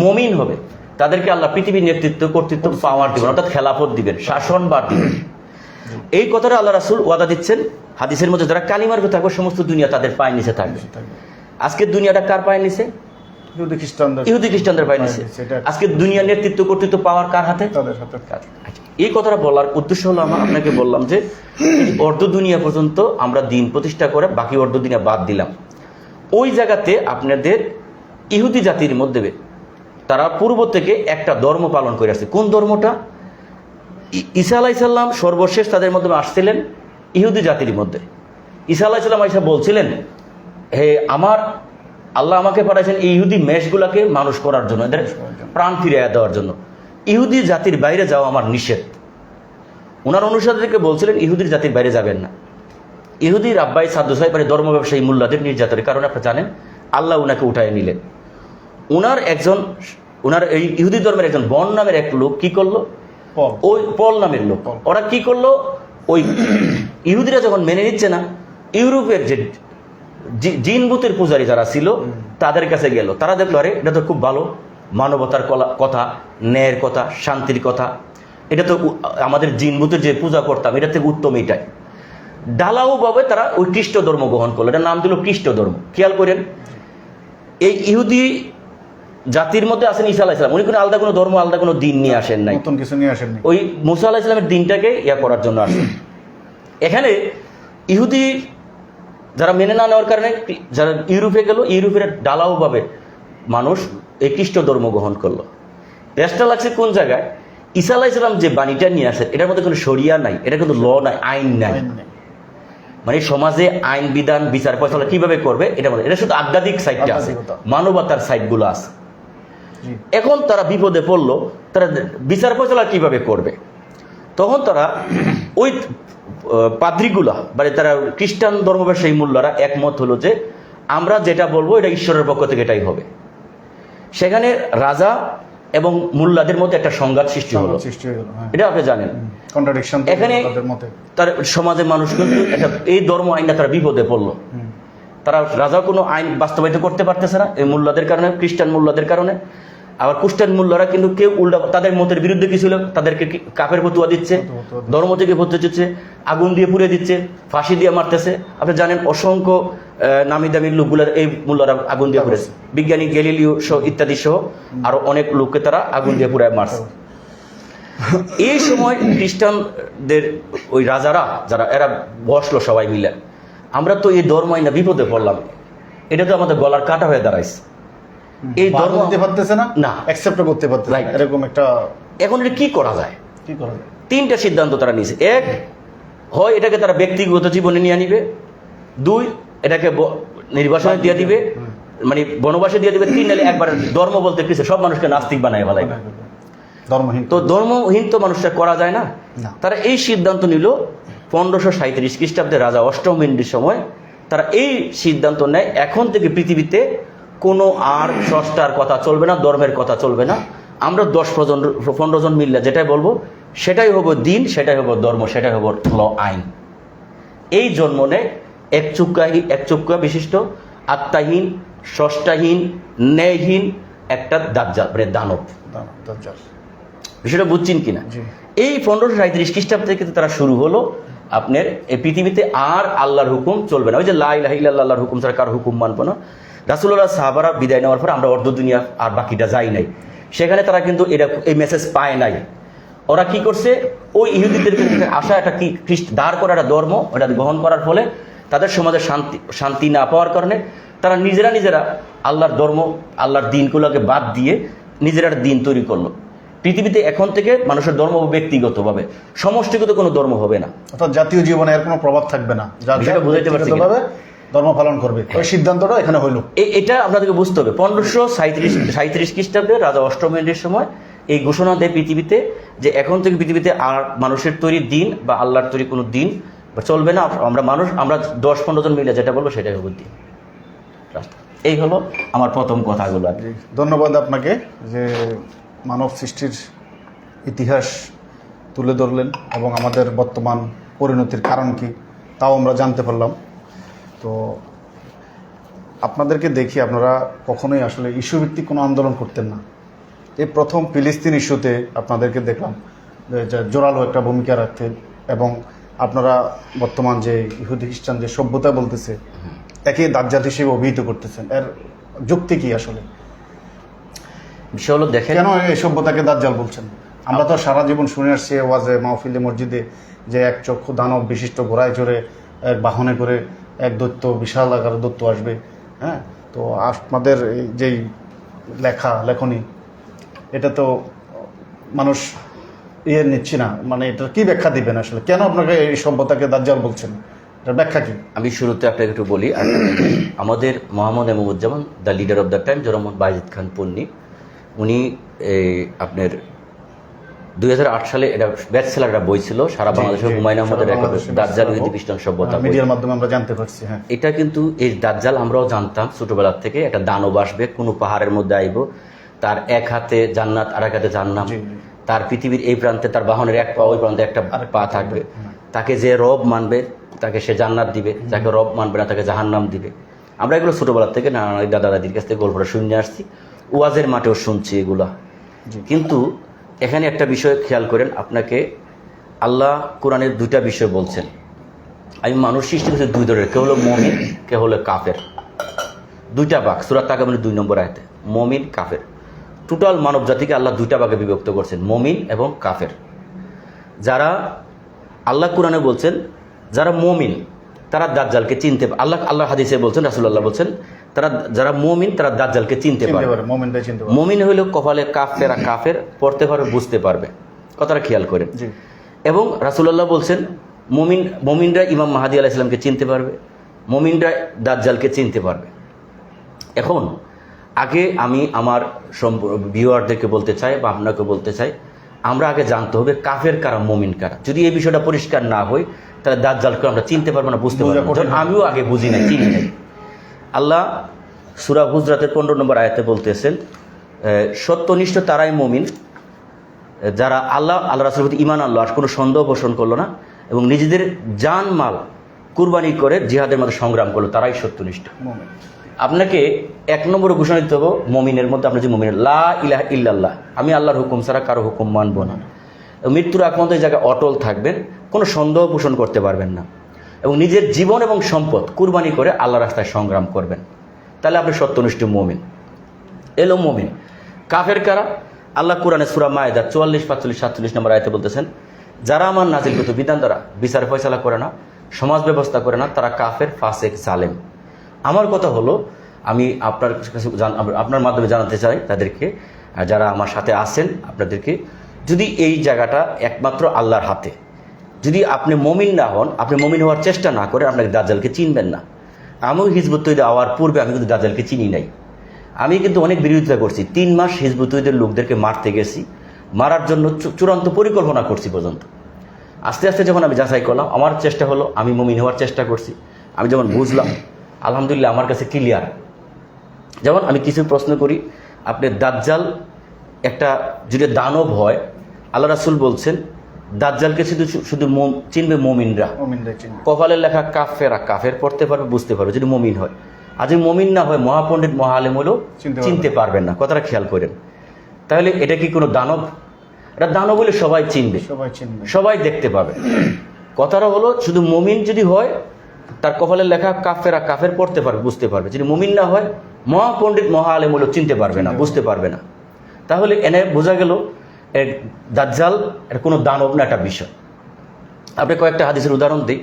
মুমিন হবে, তাদেরকে আল্লাহ পৃথিবীর নেতৃত্ব কর্তৃত্ব পাওয়ার দিবেন, অর্থাৎ খেলাফত দিবেন, শাসনভার দিবেন। এই কথাটা আল্লাহ রাসূল ওয়াদা দিচ্ছেন হাদিসের মধ্যে, যারা কালিমার কথা থাকবে সমস্ত দুনিয়া তাদের পায়ের নিচে থাকবে। আজকে দুনিয়াটা কার পায়ের নিচে? ইহুদি খ্রিস্টানদের পায়ের নিচে। আজকে দুনিয়ার নেতৃত্ব কর্তৃত্ব পাওয়ার কার হাতে? তাদের হাতে। এই কথাটা বলার উদ্দেশ্য হলো, আমরা আপনাকে বললাম যে অর্ধ দুনিয়া পর্যন্ত আমরা দিন প্রতিষ্ঠা করে বাকি অর্ধ দুনিয়া বাদ দিলাম। ওই জায়গাতে আপনাদের ইহুদি জাতির মধ্যে তারা পূর্ব থেকে একটা ধর্ম পালন করে আসছে। কোন ধর্মটা? ঈসা আলাইহিস সালাম সর্বশেষ তাদের মধ্যে আসছিলেন ইহুদি জাতির মধ্যে। ঈসা আলাইহিস সালাম এসে বলছিলেন, হে আমার আল্লাহ আমাকে পাঠাইছেন এই ইহুদি মেষগুলাকে মানুষ করার জন্য, এদের প্রাণ ফিরিয়ে দেওয়ার জন্য। ইহুদি জাতির বাইরে যাওয়া আমার নিষেধ। ওনার অনুসারীদেরকে বলছিলেন ইহুদির জাতির বাইরে যাবেন না। ইহুদির আব্বাই সাদ্দুসাই মানে ধর্ম ব্যবসায়ী মুল্লাদের নির্যাতনের কারণে আপনারা জানেন আল্লাহ উনাকে উঠায় নিলেন। উনার এই ইহুদি ধর্মের একজন বন নামের এক লোক কি করলো, ওই পল নামের লোক, ওরা কি করলো, ওই ইহুদিরা যখন মেনে নিচ্ছে না, ইউরোপের যে জিনবুতের পূজারী যারা ছিল তাদের কাছে গেল। তারা দেখলো, আরে এটা তো খুব ভালো, মানবতার কথা, ন্যায়ের কথা, শান্তির কথা, এটা তো আমাদের জিনবুতের যে পূজা করতাম এটা থেকে উত্তম এটাই। ঢালাও ভাবে তারা ওই খ্রিস্ট ধর্ম গ্রহণ করলো, এটার নাম দিল খ্রিস্ট ধর্ম। খেয়াল করেন, এই ইহুদি জাতির মধ্যে আছেন ঈসা আলাইহিস সালাম, উনি কোনো আলাদা কোনো ধর্ম, আলাদা কোনো দিন নিয়ে আসেন নাই, নতুন কিছু নিয়ে আসেন নাই, ওই মুসা আলাইহিস সালামের দিনটাকে করার জন্য আসেন। এখানে ইহুদি যারা মেনে না নেওয়ার কারণে যারা ইউরোপে গেল, ইউরোপের ঢালাও ভাবে মানুষ এই খ্রিস্ট ধর্ম গ্রহণ করলো। দেশটা লাগছে কোন জায়গায়? ঈসা আলাইহিস সালাম যে বাণীটা নিয়ে আসেন এটার মধ্যে কোনো শরিয়া নাই, এটা কিন্তু ল নাই, আইন নাই। মানে সমাজে আইন বিধান বিচার ফয়সালা কিভাবে করবে এটা বলে, এটা শুধু আধ্যাত্মিক সাইডটা আছে, মানবতার সাইডগুলো আছে। এখন তারা বিপদে পড়লো, তারা বিচার ফয়সালা কিভাবে করবে? তখন তারা ওই পাদ্রীগুলা মানে তারা খ্রিস্টান ধর্ম ব্যবসায়ী মুল্লারা একমত হলো যে আমরা যেটা বলবো এটা ঈশ্বরের পক্ষ থেকে এটাই হবে। সেখানে রাজা এবং মুল্লাদের মধ্যে একটা সংঘাত সৃষ্টি হলো, এটা আপনি জানেন। এখানে তার সমাজের মানুষ কিন্তু এই ধর্ম আইনটা তারা বিপদে পড়লো। তারা রাজা কোনো আইন বাস্তবায়িত করতে পারতেছে না এই মুল্লাদের কারণে, খ্রিস্টান মুল্লাদের কারণে। আবার খ্রিস্টান মুল্লারা কিন্তু কেউ উল্টা তাদের মতের বিরুদ্ধে কি ছিল, তাদেরকে কাফের ফতুয়া দিচ্ছে, ধর্ম থেকে ফতুয়া দিচ্ছে, আগুন দিয়ে পুড়ে দিচ্ছে, ফাঁসি দিয়ে মারতেছে। আপনি জানেন অসংখ্য নামি দামি লোকগুলো এই মুল্লারা আগুন দিয়ে পুড়েছে, বিজ্ঞানী গ্যালিলিও সহ ইত্যাদি সহ আরো অনেক লোককে তারা আগুন দিয়ে পুড়ায় মারছে। এই সময় খ্রিস্টানদের ওই রাজারা যারা এরা বসলো সবাই মিলে, আমরা তো এই ধর্ম আইনা বিপদে পড়লাম, এটা তো আমাদের গলার কাটা হয়ে দাঁড়াইছে। এই ধর্ম দিতে পারতেছে না, না অ্যাকসেপ্ট করতে পারতেছে না, এরকম একটা। এখন এটা কি করা যায়? তিনটা সিদ্ধান্ত তারা নিয়েছে। এক, হয় এটাকে তারা ব্যক্তিগত জীবনে নিয়ে নিবে। দুই, এটাকে নির্বাসনে দিয়ে দিবে, মানে বনবাসে দিয়ে দিবে। তিন, নাহলে একবার ধর্ম বলতে কিছু সব মানুষকে নাস্তিক বানায় ফেলাই। ধর্মহীন তো ধর্মহীন তো মানুষটা করা যায় না। তারা এই সিদ্ধান্ত নিল 1537 খ্রিস্টাব্দে রাজা অষ্টম হেনরির সময়। তারা এই সিদ্ধান্ত নেয়, এখন থেকে পৃথিবীতে কোনো আর স্রষ্টার কথা চলবে না, ধর্মের কথা চলবে না। আমরা 10-15 জন মিললে যেটাই বলবো সেটাই হবো দিন, সেটাই হবো ধর্ম, সেটাই হবো ল, আইন। এই জন্ম নেয় একচক্ষা বিশিষ্ট, আত্মাহীন, স্রষ্টাহীন, ন্যায়হীন একটা দাজ্জাল, মানে দানব। বিষয়টা বুঝছেন কিনা? এই 1537 খ্রিস্টাব্দ থেকে তারা শুরু হলো আপনার এই পৃথিবীতে আর আল্লাহর হুকুম চলবে না। ওই যে লা ইলাহা ইল্লাল্লাহ, আল্লাহর হুকুম ছাড়া কার হুকুম মানবো না। রাসূলুল্লাহ সাহাবারা বিদায় নেওয়ার পর আমরা অর্ধ দুনিয়া আর বাকিটা যাই নাই, সেখানে তারা কিন্তু এই মেসেজ পায় নাই। ওরা কি করছে, ওই ইহুদিদের আসা একটা কি দাঁড় করা একটা ধর্ম, ওটা গ্রহণ করার ফলে তাদের সমাজে শান্তি না পাওয়ার কারণে তারা নিজেরা আল্লাহর ধর্ম, আল্লাহর দিনগুলোকে বাদ দিয়ে নিজেরা দিন তৈরি করলো। পৃথিবীতে এখন থেকে মানুষের ধর্ম ব্যক্তিগতভাবে, সমষ্টিগত কোনো ধর্ম হবে না, অর্থাৎ জাতীয় জীবনে এর কোনো প্রভাব থাকবে না। বুঝাইতে পারছি ধর্ম পালন করবে, ওই সিদ্ধান্তটা এখানে হইল। এটা আপনাদেরকে বুঝতে হবে। 1537 খ্রিস্টাব্দে রাজা অষ্টমেন্দ্রের সময় এই ঘোষণা দেয় পৃথিবীতে যে এখন থেকে পৃথিবীতে আর মানুষের তৈরি দিন বা আল্লাহর তৈরি কোনো দিন বা চলবে না। আমরা 10-15 জন মিলে যেটা বলবো সেটাই হবে দিন। এই হলো আমার প্রথম কথাগুলো। ধন্যবাদ আপনাকে যে মানব সৃষ্টির ইতিহাস তুলে ধরলেন এবং আমাদের বর্তমান পরিণতির কারণ কি তাও আমরা জানতে পারলাম। তো আপনাদেরকে দেখি আপনারা কখনোই আসলে ইস্যুভিত্তিক কোনো আন্দোলন করতেন না। এই প্রথম ফিলিস্তিন ইস্যুতে আপনাদেরকে দেখলাম যে জোরালো একটা ভূমিকা রাখতেন এবং আপনারা বর্তমান যে ইহুদি খ্রিস্টান যে সভ্যতা বলতেছে একে দাজ্জাল হিসেবে অভিহিত করতেছেন। এর যুক্তি কি আসলে? বিষয় হলো দেখেন কেন এই সভ্যতাকে দাজ্জাল বলছেন? আমরা তো সারা জীবন শুনে আসছি ওয়াজে মাহফিলে মসজিদে যে এক চক্ষু দানব বিশিষ্ট ঘোড়ায় চড়ে এক বাহনে করে এক দৈত্য বিশাল আকার দৈত্য আসবে। হ্যাঁ, তো আপনাদের এই যেই লেখনী এটা তো মানুষ নিচ্ছি না, মানে এটার কি ব্যাখ্যা দিবেন আসলে? কেন আপনাকে এই সভ্যতাকে দাজ্জাল বলছেন, এটার ব্যাখ্যা কি? আমি শুরুতে আপনাকে একটু বলি। আমাদের Mohammad Emuzzaman the leader of the time জনাব বায়েজিদ খান পন্নী, উনি আপনার 2008 সালে এটা বেস্টসেলার একটা বই ছিল সারা বাংলাদেশের হুমায়ুন আহমেদের দাজ্জাল ইহুদি খ্রিস্টান সভ্যতা, মিডিয়ার মাধ্যমে আমরা জানতে পারছি। হ্যাঁ, এটা কিন্তু এই দাজ্জাল আমরাও জানতাম ছোটবেলা থেকে। একটা দানব আসবে কোনো পাহাড়ের মধ্যে আইব, তার এক হাতে জান্নাত আর এক হাতে জাহান্নাম, তার পৃথিবীর এই প্রান্তে তার বাহনের এক পা ওই প্রান্তে একটা পা থাকবে, তাকে যে রব মানবে তাকে সে জান্নাত দিবে, যাকে রব মানবে না তাকে জাহান্নাম দিবে। আমরা এগুলো ছোটবেলা থেকে নানা দাদা দাদির কাছ থেকে গল্পটা শুনে আসছি, ওয়াজের মাঠেও শুনছি এগুলা। কিন্তু এখানে একটা বিষয় খেয়াল করেন, আপনাকে আল্লাহ কোরআনের 2টা বিষয় বলছেন। আমি মানুষ সৃষ্টি করছি 2 ধরনের, কে হলো মমিন, কে হলো কাফের। 2টা ভাগ সূরা তাকাবুনের 2 নম্বর আয়াতে, মমিন কাফের। টোটাল মানব জাতিকে আল্লাহ 2টা ভাগে বিভক্ত করছেন, মমিন এবং কাফের। যারা আল্লাহ কোরআনে বলছেন যারা মমিন তারা দাজ্জালকে চিনতে, আল্লাহ হাদিসে বলছেন, রাসূলুল্লাহ বলছেন তারা যারা মমিন তারা দাজ্জালকে চিনতে পারে। মমিন হইলো কপালে কাফেরা কাফের পড়তে পারবে, বুঝতে পারবে। কথাটা খেয়াল করেন। এবং রাসূলুল্লাহ বলছেন মমিনরা ইমাম মাহদী আলাইহিস সালামকে চিনতে পারবে, মমিনরা দাজ্জালকে চিনতে পারবে। এখন আগে আমি আমার ভিউয়ারদেরকে বলতে চাই বা আপনাকে বলতে চাই, আমরা আগে জানতে হবে কাফের কারা মমিন কারা। যদি এই বিষয়টা পরিষ্কার না হয় তাহলে দাজ্জালকে আমরা চিনতে পারবো না, বুঝতে পারবো না। আমিও আগে বুঝি নাই, চিনি নাই। আল্লাহ সূরা হুজরাতের 15 নম্বর আয়াতে বলতেছেন, সত্যনিষ্ঠ তারাই মমিন যারা আল্লাহ রাসূলের প্রতি ঈমান আনলো, আর কোনো সন্দেহ পোষণ করলো না এবং নিজেদের জান মাল কুরবানি করে জিহাদের মধ্যে সংগ্রাম করলো, তারাই সত্যনিষ্ঠ। আপনাকে 1 নম্বরে ঘোষণা দিতে হবে মমিনের মধ্যে, আপনার যে মমিনের লা ইলাহা ইল্লাল্লাহ, আমি আল্লাহর হুকুম ছাড়া কারো হুকুম মানব না। মৃত্যুর আগ পর্যন্ত এই জায়গায় অটল থাকবেন, কোনো সন্দেহ পোষণ করতে পারবেন না এবং নিজের জীবন এবং সম্পদ কুরবানি করে আল্লাহ রাস্তায় সংগ্রাম করবেন, তাহলে আপনি সত্যনিষ্ঠ মমিন। এলো মমিন। কাফের কারা? আল্লাহ কোরআনে সূরা মায়েদা 44, 45, 47 নম্বর আয়াতে বলতেছেন, যারা আমার নাজিলকৃত বিধান দ্বারা বিচার ফয়সালা করে না, সমাজ ব্যবস্থা করে না, তারা কাফের, ফাসেক, জালেম। আমার কথা হলো, আমি আপনার মাধ্যমে জানাতে চাই তাদেরকে, যারা আমার সাথে আছেন আপনাদেরকে, যদি এই জায়গাটা একমাত্র আল্লাহর হাতে, যদি আপনি মমিন না হন, আপনি মমিন হওয়ার চেষ্টা না করেন, আপনাকে দাজ্জালকে চিনবেন না। আমিও হিজবুত তৌহিদে হওয়ার পূর্বে আমি কিন্তু দাজ্জালকে চিনি নাই। আমি কিন্তু অনেক বিরোধিতা করছি। 3 মাস হিজবুত তৌহিদের লোকদেরকে মারতে গেছি, মারার জন্য চূড়ান্ত পরিকল্পনা করছি পর্যন্ত। আস্তে আস্তে যখন আমি যাচাই করলাম, আমার চেষ্টা হলো, আমি মমিন হওয়ার চেষ্টা করছি। আমি যখন বুঝলাম, আলহামদুলিল্লাহ আমার কাছে ক্লিয়ার। যেমন আমি কিছু প্রশ্ন করি, আপনি দাজ্জাল একটা যদি দানব হয়, আল্লাহ রাসূল বলছেন দাজ্জালকে শুধু চিনবে মমিনরা। কপালের লেখা কাফেরা কাফের পড়তে পারবে, বুঝতে পারবে যদি মমিন হয়। আর যদি মমিন না হয়, মহাপণ্ডিত মহাআলেম হলেও চিনতে পারবেন না। কথাটা খেয়াল করেন। তাহলে এটা কি কোনো দানব? এটা দানব বলে সবাই চিনবে, সবাই দেখতে পাবে। কথাটা হলো শুধু মমিন যদি হয়, তার কপালের লেখা কাফেরা কাফের পড়তে পারবে, বুঝতে পারবে। যদি মুমিন না হয়, মহাপণ্ডিত মহাআলেম হলেও চিনতে পারবে না, বুঝতে পারবে না। তাহলে এনে বোঝা গেল দাজ্জাল এটা কোনো দানব না, একটা বিষয়। আপনি কয়েকটা হাদিসের উদাহরণ দিই।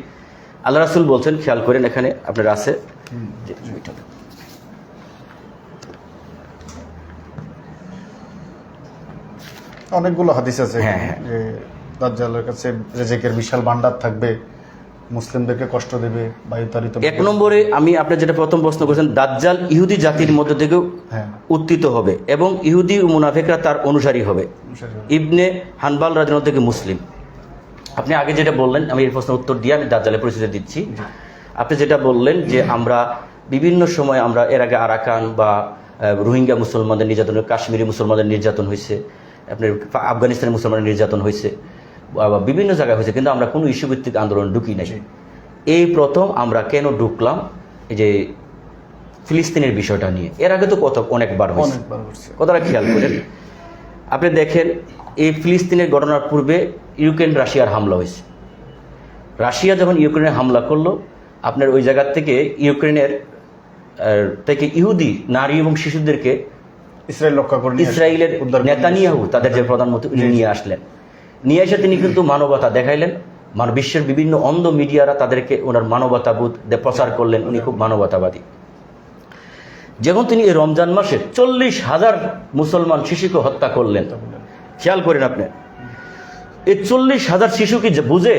আল্লাহ রাসূল বলছেন, খেয়াল করেন, এখানে আপনার আছে অনেকগুলো হাদিস আছে। হ্যাঁ, যে দাজ্জালের কাছে রিজিকের বিশাল ভান্ডার থাকবে, মুসলিমদেরকে কষ্ট দেবে, বায়ুতাড়িত। এক নম্বরে আমি আপনি যেটা প্রথম প্রশ্ন করেছেন, দাজ্জাল ইহুদি জাতির মধ্যে থেকেও হ্যাঁ, উত্থিত হবে এবং ইহুদি ও মুনাফিকরা তার অনুসারী হবে। ইবনে হানবাল রাদিয়াল্লাহু থেকে মুসলিম। আপনি আগে যেটা বললেন, আমি এই প্রশ্নের উত্তর দিয়ে আমি দাজ্জালের পরিচিতি দিচ্ছি। আপনি যেটা বললেন যে আমরা বিভিন্ন সময় আমরা এর আগে আরাকান বা রোহিঙ্গা মুসলমানদের নির্যাতন, কাশ্মীরি মুসলমানদের নির্যাতন হয়েছে, আপনার আফগানিস্তানের মুসলমানদের নির্যাতন হয়েছে, বিভিন্ন জায়গায় হয়েছে, কিন্তু আমরা কোনো ইস্যুভিত্তিক আন্দোলন ঢুকি নাই। এই প্রথম আমরা কেন ঢুকলাম এই যে ফিলিস্তিনের বিষয়টা নিয়ে। এর আগে তো অনেকবার হয়েছে, কথাটা খেয়াল করেন। আপনি দেখেন এই ফিলিস্তিনের ঘটনার পূর্বে ইউক্রেন রাশিয়ার হামলা হয়েছে। রাশিয়া যখন ইউক্রেনে হামলা করলো, আপনার ওই জায়গা থেকে ইউক্রেনের থেকে ইহুদি নারী এবং শিশুদেরকে ইসরায়েল রক্ষা করে ইসরায়েলের নেতানিয়াহু তাদের যে প্রধানমন্ত্রী নিয়ে আসলেন। নিয়ে এসে তিনি কিন্তু মানবতা দেখাইলেন। বিশ্বের বিভিন্ন অন্ধ মিডিয়ারা তাদেরকে ওনার মানবতাবোধ প্রচার করলেন, উনি খুব মানবতাবাদী। যখন তিনি এই রমজান মাসে 40,000 মুসলমান শিশুকে হত্যা করলেন, খেয়াল করেন আপনি, এই 40,000 শিশু কি বুঝে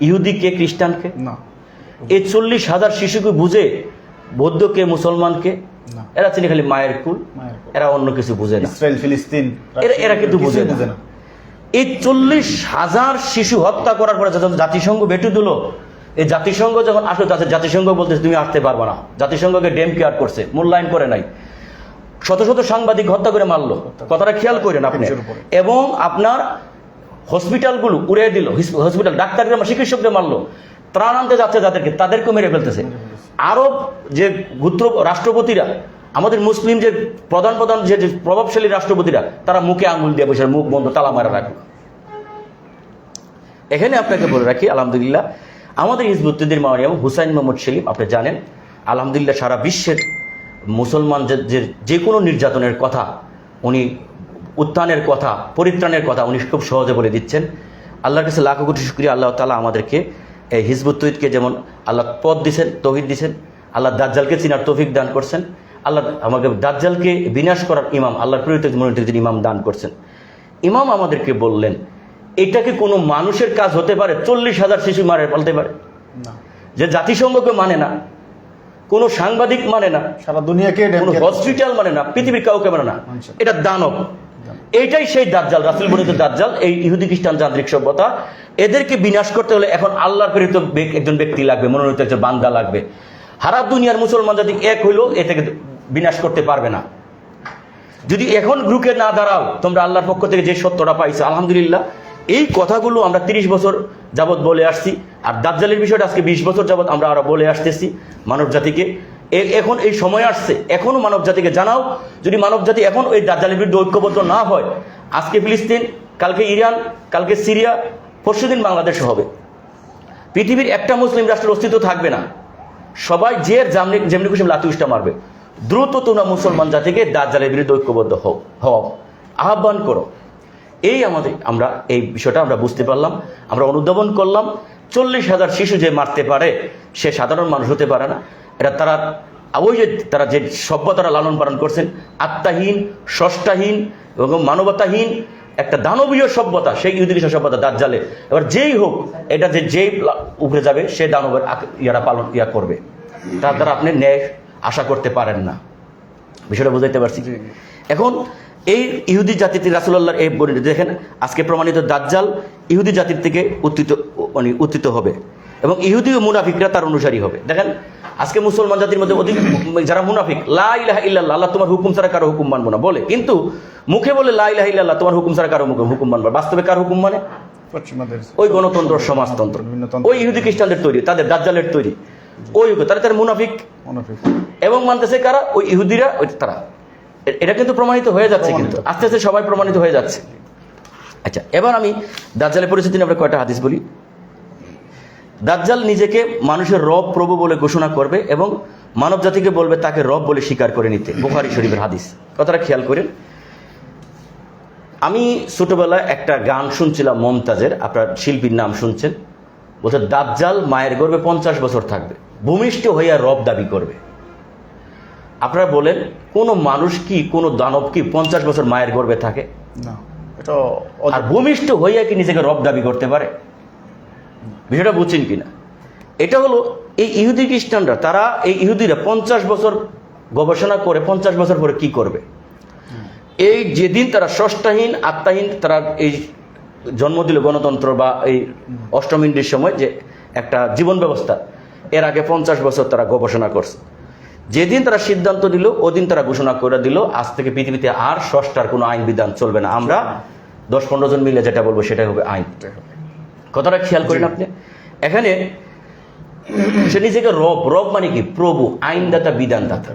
ইহুদিকে খ্রিস্টানকে? না। এই 40,000 শিশুকে বুঝে বৌদ্ধকে মুসলমানকে? এরা চিনি খালি মায়ের কুল, এরা অন্য কিছু বুঝে না। ইসরায়েল ফিলিস্তিন এরা কিন্তু বুঝে না। এই 40,000 শিশু হত্যা করার পরে যখন জাতিসংঘ বেটু দিল, এই জাতিসংঘ যখন আসলে জাতিসংঘ বলতেছে তুমি আসতে পারবে না, জাতিসংঘকে ডেম কেয়ার করছে, মূল্যায়ন করে নাই, শত শত সাংবাদিক হত্যা করে মারলো, কথাটা খেয়াল করেন আপনি। এবং আপনার হসপিটালগুলো উড়িয়ে দিল, হসপিটাল ডাক্তাররা চিকিৎসকদের মারলো, ত্রাণ আনতে যাচ্ছে যাদেরকে তাদেরকেও মেরে ফেলতেছে। আরব যে গোত্র রাষ্ট্রপতিরা, আমাদের মুসলিম যে প্রধান যে প্রভাবশালী রাষ্ট্রপতিরা, তারা মুখে আঙুল দিয়ে বসে, মুখ বন্ধ, তালা মারা রাখে। এখানে আপনাকে বলে রাখি, আলহামদুলিল্লাহ আমাদের হিজবুত তাহরির মাওলানা এবং হুসাইন মোহাম্মদ সেলিম, আপনি জানেন আলহামদুলিল্লাহ সারা বিশ্বের মুসলমান যে কোনো নির্যাতনের কথা উনি, উত্থানের কথা, পরিত্রাণের কথা উনি খুব সহজে বলে দিচ্ছেন। আল্লাহর কাছে লাখো কোটি শুকরিয়া, আল্লাহ তাআলা আমাদেরকে এই হিজবুত তাহরিরকে যেমন আল্লাহ পথ দিয়েছেন, তৌহিদ দিয়েছেন, আল্লাহ দাজ্জালকে চিনার তৌফিক দান করছেন, আল্লাহ আমাকে দাজ্জালকে বিনাশ করার ইমাম, আল্লাহর প্রেরিত মনোনীত ইমাম দান করছেন। ইমাম আমাদেরকে বললেন এটা কি কোনো মানুষের কাজ হতে পারে 40,000 শিশু মারে পালতে পারে? যে জাতিসংঘকে মানে না, কোনো সাংবাদিক মানে না, সারা দুনিয়াকে, কোনো হসপিটাল মানে না, পৃথিবীর কাউকে মানে না, এটা দানব। এইটাই সেই দাজ্জাল, রাসূল বর্ণিত দাজ্জাল, এই ইহুদি খ্রিস্টান যান্ত্রিক সভ্যতা। এদেরকে বিনাশ করতে হলে এখন আল্লাহর প্রেরিত একজন ব্যক্তি লাগবে, মনোনীত একজন বান্দা লাগবে। সারা দুনিয়ার মুসলমান জাতি এক হইলেও এটাকে বিনাশ করতে পারবে না। যদি এখন গ্রুপে না দাঁড়াও, তোমরা আল্লাহর পক্ষ থেকে যে সত্যটা পাইছো, আলহামদুলিল্লাহ এই কথাগুলো আমরা 30 বছর যাবৎ বলে আসছি। আর দাজ্জালের বিষয়টা আজকে 20 বছর যাবৎ আমরা আরো বলে আসতেছি মানব জাতিকে। এখন এই সময় আসছে, এখনো মানব জাতিকে জানাও। যদি মানব জাতি এখন ওই দাজ্জালের বিরুদ্ধে ঐক্যবদ্ধ না হয়, আজকে ফিলিস্তিন, কালকে ইরান, কালকে সিরিয়া, পরশুদিন বাংলাদেশ হবে। পৃথিবীর একটা মুসলিম রাষ্ট্রের অস্তিত্ব থাকবে না। সবাই যে যেমনি খুশি লাথি উষ্টা মারবে। দ্রুত তোমরা মুসলমান জাতিকে দাজ্জালের বিরুদ্ধে ঐক্যবদ্ধ হও, আহ্বান করো। এই আমরা এই বিষয়টা আমরা বুঝতে পারলাম, আমরা অনুধাবন করলাম। 40,000 শিশু যে মারতে পারে সে সাধারণ মানুষ হতে পারে না। এটা তারা যে সভ্যতারা লালন পালন করছেন, আত্মাহীন, স্রষ্টাহীন এবং মানবতাহীন একটা দানবীয় সভ্যতা, সেই ইহুদি সভ্যতা দাজ্জালে। এবার যেই হোক, এটা যেই উপরে যাবে সে দানবের করবে, তার দ্বারা আপনি ন্যায় আশা করতে পারেন না। বিষয়টা বুঝাইতে পারছি? এখন এই ইহুদি জাতিতে রাসূলুল্লাহর এই দেখেন, আজকে প্রমাণিত দাজ্জাল ইহুদি জাতির থেকে উত্থিত হবে এবং ইহুদি ও মুনাফিকরা তার অনুসারী হবে। দেখেন আজকে মুসলমান জাতির মধ্যে অধিক যারা মুনাফিক, লা ইলাহা ইল্লাল্লাহ, আল্লাহ তোমার হুকুম ছাড়া কারো হুকুম মানবো না বলে, কিন্তু মুখে বলে লা ইলাহা ইল্লাল্লাহ, তোমার হুকুম ছাড়া কারো হুকুম মানবো, বাস্তবে কার হুকুম মানে? ওই গণতন্ত্র, সমাজতন্ত্র, ওই ইহুদি খ্রিস্টানদের তৈরি, তাদের দাজ্জালের তৈরি, ওই তারা মুনাফিক এবং মানতেছে কারা? ওই ইহুদিরা, ওই তারা। এটা কিন্তু প্রমাণিত হয়ে যাচ্ছে, কিন্তু আস্তে আস্তে সবাই প্রমাণিত হয়ে যাচ্ছে। আচ্ছা, এবার আমি দাজ্জালের পরিস্থিতি নিয়ে আমরা কয়টা হাদিস বলি। দাজ্জাল নিজেকে মানুষের রব প্রভু বলে ঘোষণা করবে এবং মানব জাতিকে বলবে তাকে রব বলে স্বীকার করে নিতে। বুখারী শরীফের হাদিস, কথাটা খেয়াল করেন। আমি ছোটবেলায় একটা গান শুনছিলাম মমতাজের, আপনার শিল্পীর নাম শুনছেন, বলছে দাজ্জাল মায়ের গর্ভে 50 বছর থাকবে, ভূমিষ্ঠ হইয়া রব দাবি করবে। আপনারা বলেন কোন মানুষ কি, কোন দানব কি 50 বছর মায়ের গর্ভে থাকে? না। আর ভূমিষ্ঠ হইয়া কি নিজেকে রব দাবি করতে পারে? বিষয়টা বুঝছেন কিনা? এটা হলো এই ইহুদি খ্রিস্টানরা, তারা এই ইহুদিরা 50 বছর গবেষণা করে 50 বছর পরে কি করবে, এই যেদিন তারা স্রষ্টাহীন আত্মাহীন তারা এই জন্ম দিল গণতন্ত্র বা এই অষ্টম ইন্ডির সময় যে একটা জীবন ব্যবস্থা, এর আগে 50 বছর তারা গবেষণা করছে। যেদিন তারা সিদ্ধান্ত দিল ওদিন তারা ঘোষণা করে দিল আজ থেকে পৃথিবীতে আর স্রষ্টার কোনো আইন বিধান চলবে না, আমরা 10-15 জন মিলে যেটা বলবো সেটাই হবে আইন। কথাটা খেয়াল করেন আপনি, এখানে সে নিজেকে রব মানে কি, প্রভু, আইনদাতা, বিধানদাতা,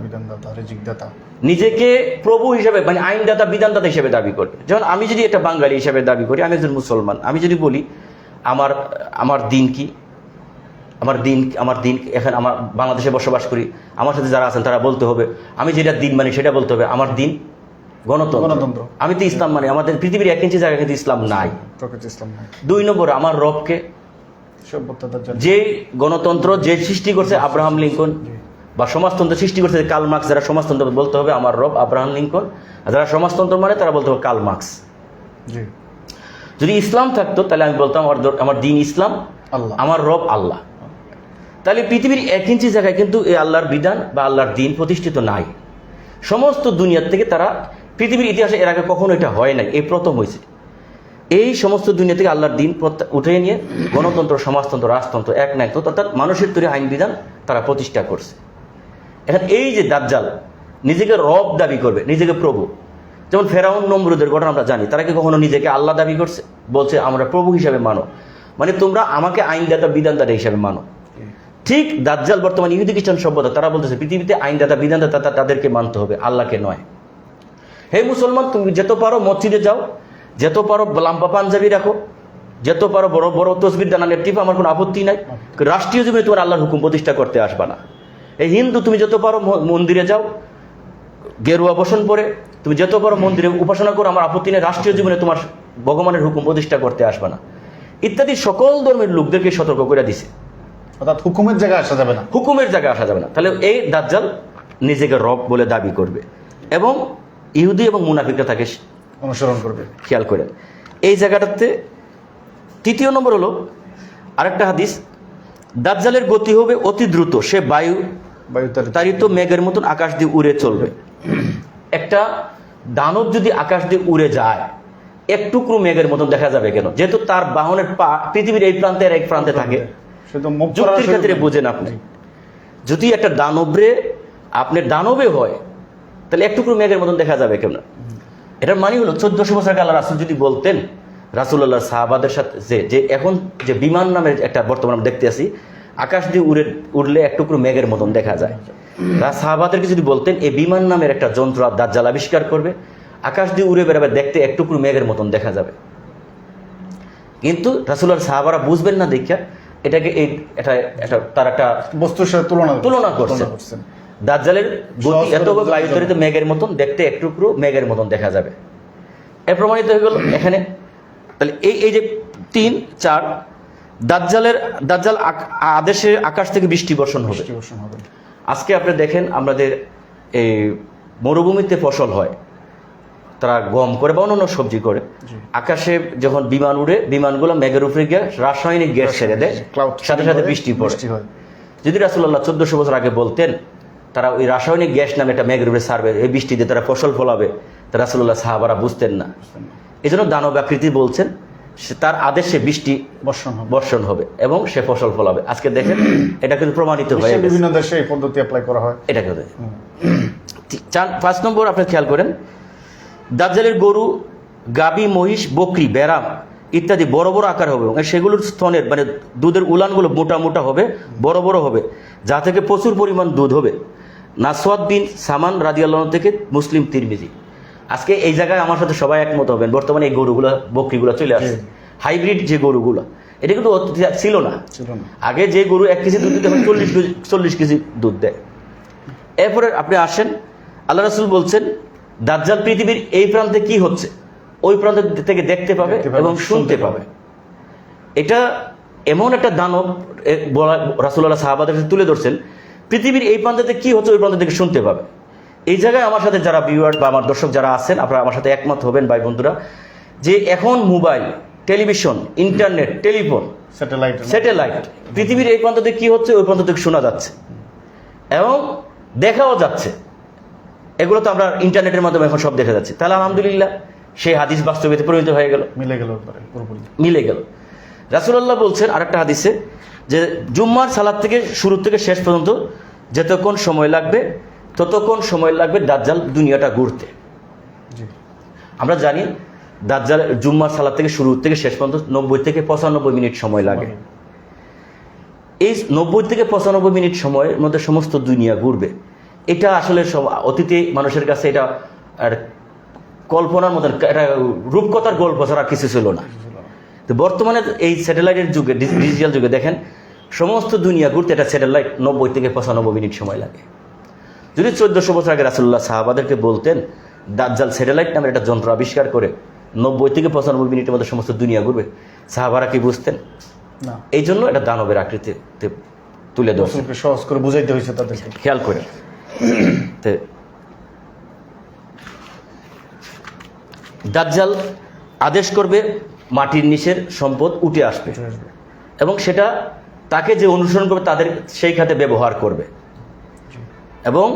নিজেকে প্রভু হিসেবে মানে আইনদাতা বিধানদাতা হিসেবে দাবি করবে। যেমন আমি যদি একটা বাঙালি হিসেবে দাবি করি, আমি একজন মুসলমান, আমি যদি বলি আমার দিন কি, আমার দিন এখানে আমার বাংলাদেশে বসবাস করি, আমার সাথে যারা আছেন তারা বলতে হবে আমি যেটা দিন মানে সেটা বলতে হবে আমার দিন গণতন্ত্র। আমি তো ইসলাম মানে, আমাদের পৃথিবীর 1 ইঞ্চি জায়গা কিন্তু ইসলাম নাই। 2 নম্বর আমার রবকে, যে গণতন্ত্র যে সৃষ্টি করছে আব্রাহাম লিঙ্কন, বা সমাজতন্ত্র সৃষ্টি করছে কার্ল মার্কস, যারা সমাজতন্ত্র বলতে হবে আমার রব আব্রাহাম লিঙ্কন, আর যারা সমাজতন্ত্র মানে তারা বলতে হবে কার্ল মার্কস। যদি ইসলাম থাকতো তাহলে আমি বলতাম আমার দিন ইসলাম, আমার রব আল্লাহ। তাহলে পৃথিবীর 1 ইঞ্চি জায়গায় কিন্তু এই আল্লাহর বিধান বা আল্লাহর দিন প্রতিষ্ঠিত নাই। সমস্ত দুনিয়ার থেকে তারা, পৃথিবীর ইতিহাসে এর আগে কখনো এটা হয় নাই, এই প্রথম হয়েছে। এই সমস্ত দুনিয়া থেকে আল্লাহর দিন উঠে নিয়ে গণতন্ত্র, সমাজতন্ত্র, রাজতন্ত্র, একনায়কত্ব অর্থাৎ মানুষের তৈরি আইন বিধান তারা প্রতিষ্ঠা করছে। এখন এই যে দাজ্জাল নিজেকে রব দাবি করবে, নিজেকে প্রভু, যেমন ফেরাউন নমরুদের ঘটনা আমরা জানি, তারা কি কখনো নিজেকে আল্লাহ দাবি করছে? বলছে আমরা প্রভু হিসাবে মানো, মানে তোমরা আমাকে আইনদাতা বিধানদাতা হিসাবে মানো। ঠিক দাজ্জাল বর্তমান ইহুদি খ্রিস্টান সভ্যতা, তারা বলতেছে পৃথিবীতে আইনদাতা বিধানদাতা তাদেরকে মানতে হবে, আল্লাহকে নয়। হে মুসলমান, তুমি যত পারো মসজিদে যাও, যত পারো লাম্পা পাঞ্জাবি রাখো, যত পারো বড় বড় তসবির দানা টিপা, আমার কোনো আপত্তি নাই, রাষ্ট্রীয় জীবনে তোমার আল্লাহর হুকুম প্রতিষ্ঠা করতে আসবা না। এই হিন্দু, তুমি যত পারো মন্দিরে যাও, গেরুয়া বসন পরে তুমি যত পারো মন্দিরে উপাসনা করো, আমার আপত্তি নেই, রাষ্ট্রীয় জীবনে তোমার ভগবানের হুকুম প্রতিষ্ঠা করতে আসবা না, ইত্যাদি সকল ধর্মের লোকদেরকে সতর্ক করে দিছে। অর্থাৎ হুকুমের জায়গায় আসা যাবে না, হুকুমের জায়গায় আসা যাবে না। তাহলে এই দাজ্জাল নিজেকে রব বলে দাবি করবে এবং ইহুদি এবং মুনাফিকরা তাকে অনুসরণ করবে। খেয়াল করেন এই জায়গাটাতে। 3 নম্বর হলো আরেকটা হাদিস, দাজ্জালের গতি হবে অতি দ্রুত, সে বায়ু তাড়িত মেঘের মতন আকাশ দিয়ে উড়ে চলবে। একটা দানব যদি আকাশ দিয়ে উড়ে যায়, একটুকরো মেঘের মতন দেখা যাবে কেন? যেহেতু তার বাহনের পা পৃথিবীর এই প্রান্তে আর এক প্রান্তে থাকে। যুক্তির ক্ষেত্রে বোঝেন আপনি, যদি একটা দানবরে আপনার দানবে হয় তাহলে একটুকরো মেঘের মতন দেখা যাবে কেন? এটার মানে হলো 1400 বছর আগে আল্লাহ রাসূল যদি বলতেন, রাসূলুল্লাহ সাহাবাদের সাথে যে এখন যে বিমান নামের একটা বর্তমানে আমরা দেখতে আসি, আকাশ দিয়ে উড়লে একটুকরো মেঘের মতন দেখা যায়, সাহাবাদেরকে যদি বলতেন এই বিমান নামের একটা যন্ত্র দাজ্জাল আবিষ্কার করবে, আকাশ দিয়ে উড়ে বেড়াবে, দেখতে একটুকরো মেঘের মতন দেখা যাবে। কিন্তু রাসূলুল্লাহ সাহাবারা বুঝবেন না দেখা এটাকে তার একটা বস্তুর সাথে তুলনা করছেন। দাজ্জালের গতি এত বায়ুতাড়িত মেঘের মতন, দেখতে একটুকরো মেঘের মতন দেখা যাবে। এর প্রমাণিত হয়ে গেল এখানে। তাহলে এই যে 3, 4 দাজ্জাল আদেশে আকাশ থেকে বৃষ্টি বর্ষণ হবে। আজকে আপনি দেখেন আমাদের এই মরুভূমিতে ফসল হয়, তারা গম করে বা অন্যান্য সবজি করে, আকাশে যখন বিমান উড়ে, বিমানগুলো মেঘের উপরে গিয়ে রাসায়নিক গ্যাস ছেড়ে দেয়, সাথে সাথে বৃষ্টি পড়ে। যদি রাসূলুল্লাহ 1400 বছর আগে বলতেন তারা ওই রাসায়নিক গ্যাস নামে একটা মেঘের উপরে ছাড়বে, এই বৃষ্টি দিয়ে তারা ফসল ফলাবে, তা রাসূলুল্লাহ সাহাবারা বুঝতেন না। এই জন্য দানব আকৃতি বলছেন, তার আদেশে বৃষ্টি বর্ষণ হবে এবং সে ফসল ফলাবে। আজকে দেখেন এটা কিন্তু প্রমাণিত হয়ে গেছে, বিভিন্ন দেশে এই পদ্ধতি অ্যাপ্লাই করা হয়। এটা কিন্তু 5 নম্বর আপনি খেয়াল করেন, দাজ্জালের গরু, গাবি, মহিষ, বকরি, ভেড়া ইত্যাদি বড় বড় আকার হবে এবং সেগুলোর স্তনের মানে দুধের উলানগুলো মোটা মোটা হবে, বড় বড় হবে, যা থেকে প্রচুর পরিমাণ দুধ হবে। নাসওয়াদ বিন সামান রাদিয়াল্লাহু আনহু থেকে, মুসলিম, তিরমিজি। আজকে এই জায়গায় আমার সাথে সবাই একমত হবেন, বর্তমানে এই গরুগুলো বকরিগুলো চলে আসছে, হাইব্রিড যে গরুগুলো, এটা কিন্তু ছিল না। আগে যে গরু 1 কেজি দুধ দিতে 40 কেজি দুধ দেয়। এরপরে আপনি আসেন, আল্লাহ রাসূল বলছেন দাজ্জাল পৃথিবীর এই প্রান্তে কি হচ্ছে ওই প্রান্ত থেকে দেখতে পাবে এবং শুনতে পাবে। এটা এমন একটা দানব, রাসূলুল্লাহ সাহাবাদের তুলে ধরছেন, পৃথিবীর এই প্রান্তে কি হচ্ছে ওই প্রান্ত থেকে শুনতে পাবে। এই জায়গায় আমার সাথে যারা ভিউয়ার বা আমার দর্শক যারা আছেন, আপনারা আমার সাথে একমত হবেন ভাই বন্ধুরা, যে এখন mobile, television, internet, telephone satellite পৃথিবীর এই প্রান্ত থেকে কি হচ্ছে ওই প্রান্ত থেকে শোনা যাচ্ছে এবং দেখাও যাচ্ছে। এগুলো তো আমরা ইন্টারনেটের মাধ্যমে এখন সব দেখা যাচ্ছে। তাহলে আলহামদুলিল্লাহ সেই হাদিস বাস্তবিতে পরিণত হয়ে গেল, মিলে গেল। রাসূলুল্লাহ বলছেন আরেকটা হাদিসে যে জুম্মার সালাত থেকে শুরু থেকে শেষ পর্যন্ত যতক্ষণ সময় লাগবে ততক্ষণ সময় লাগবে দাজ্জাল দুনিয়াটা ঘুরতে। আমরা জানি দাজ্জাল জুম্মার সালাত থেকে শুরু থেকে শেষ পর্যন্ত 90 থেকে 95 মিনিট সময় লাগে। এই 90 থেকে 95 মিনিট সময়ের মধ্যে সমস্ত দুনিয়া ঘুরবে। এটা আসলে অতীতে মানুষের কাছে এটা আর কল্পনার মতো, এটা রূপকথার গল্প ছাড়া কিছু ছিল না। তো বর্তমানে এই স্যাটেলাইটের যুগে, ডিজিটাল যুগে দেখেন সমস্ত দুনিয়া ঘুরতে এটা স্যাটেলাইট 90 থেকে 95 মিনিট সময় লাগে। যদি 1400 বছর আগে রাসূলুল্লাহ সাহাবাদেরকে বলতেন দাজ্জাল স্যাটেলাইট নামের একটা যন্ত্র আবিষ্কার করে 90 থেকে 95 মিনিটের মধ্যে সমস্ত দুনিয়া ঘুরবে, সাহাবারা কি বুঝতেন? না। এই জন্য এটা দানবের আকৃতিতে তুলে ধরছে, সহজ করে বুঝাইতে হয়েছে তাদেরকে। খেয়াল করে দাজ্জাল আদেশ করবে মাটির নিচের সম্পদ উঠে আসবে এবং সেটা তাকে যে অনুসরণ করবে তাদের সেই খাতে ব্যবহার করবে এবং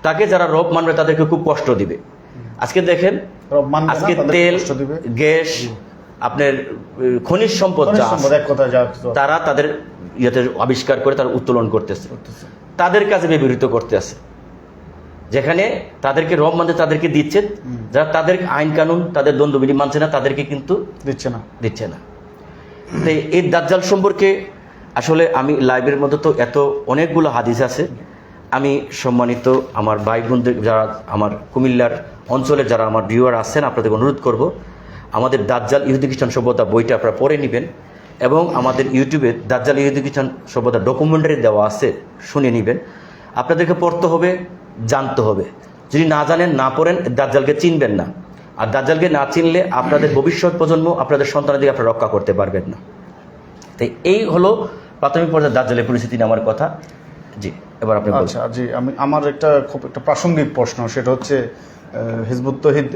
তাকে যারা রব মানবে তাদেরকে খুব কষ্ট দিবে। আজকে দেখেন আজকে তেল, গ্যাস, আপনার খনিজ সম্পদ তারা তাদের ইয়েতে আবিষ্কার করে তারা উত্তোলন করতেছে, তাদের কাছে ব্যবহৃত করতে আছে। যেখানে তাদেরকে রব মানতে তাদেরকে দিচ্ছে, যারা তাদের আইন কানুন তাদের দ্বন্দ্ববিধি মানছে না তাদেরকে কিন্তু দিচ্ছে না। তো এই দাজ্জাল সম্পর্কে আসলে আমি লাইভের মধ্যে তো এত অনেকগুলো হাদিস আছে। আমি সম্মানিত আমার ভাই বোনদের, যারা আমার কুমিল্লার অঞ্চলে যারা আমার ভিউয়ার আছেন, আপনাদের অনুরোধ করব আমাদের দাজ্জাল ইহুদি খ্রিস্টান সভ্যতা বইটা আপনারা পড়ে নেবেন এবং আমাদের ইউটিউবে দাজ্জাল ইহুদি খ্রিস্টান সভ্যতা ডকুমেন্টারি দেওয়া আছে, শুনে নেবেন। আপনাদেরকে পড়তে হবে, জানতে হবে। যদি না জানেন, না পড়েন, দাজ্জালকে চিনবেন না। আর দাজ্জালকে না চিনলে আপনাদের ভবিষ্যৎ প্রজন্ম, আপনাদের সন্তানাদের আপনারা রক্ষা করতে পারবেন না। তাই এই হলো প্রাথমিক পর্যায়ে দাজ্জালের পরিস্থিতি আমার কথা। জি, এবার আপনি বলুন। আচ্ছা জি, আমার খুব একটা প্রাসঙ্গিক প্রশ্ন, সেটা হচ্ছে হিজবুত তৌহিদ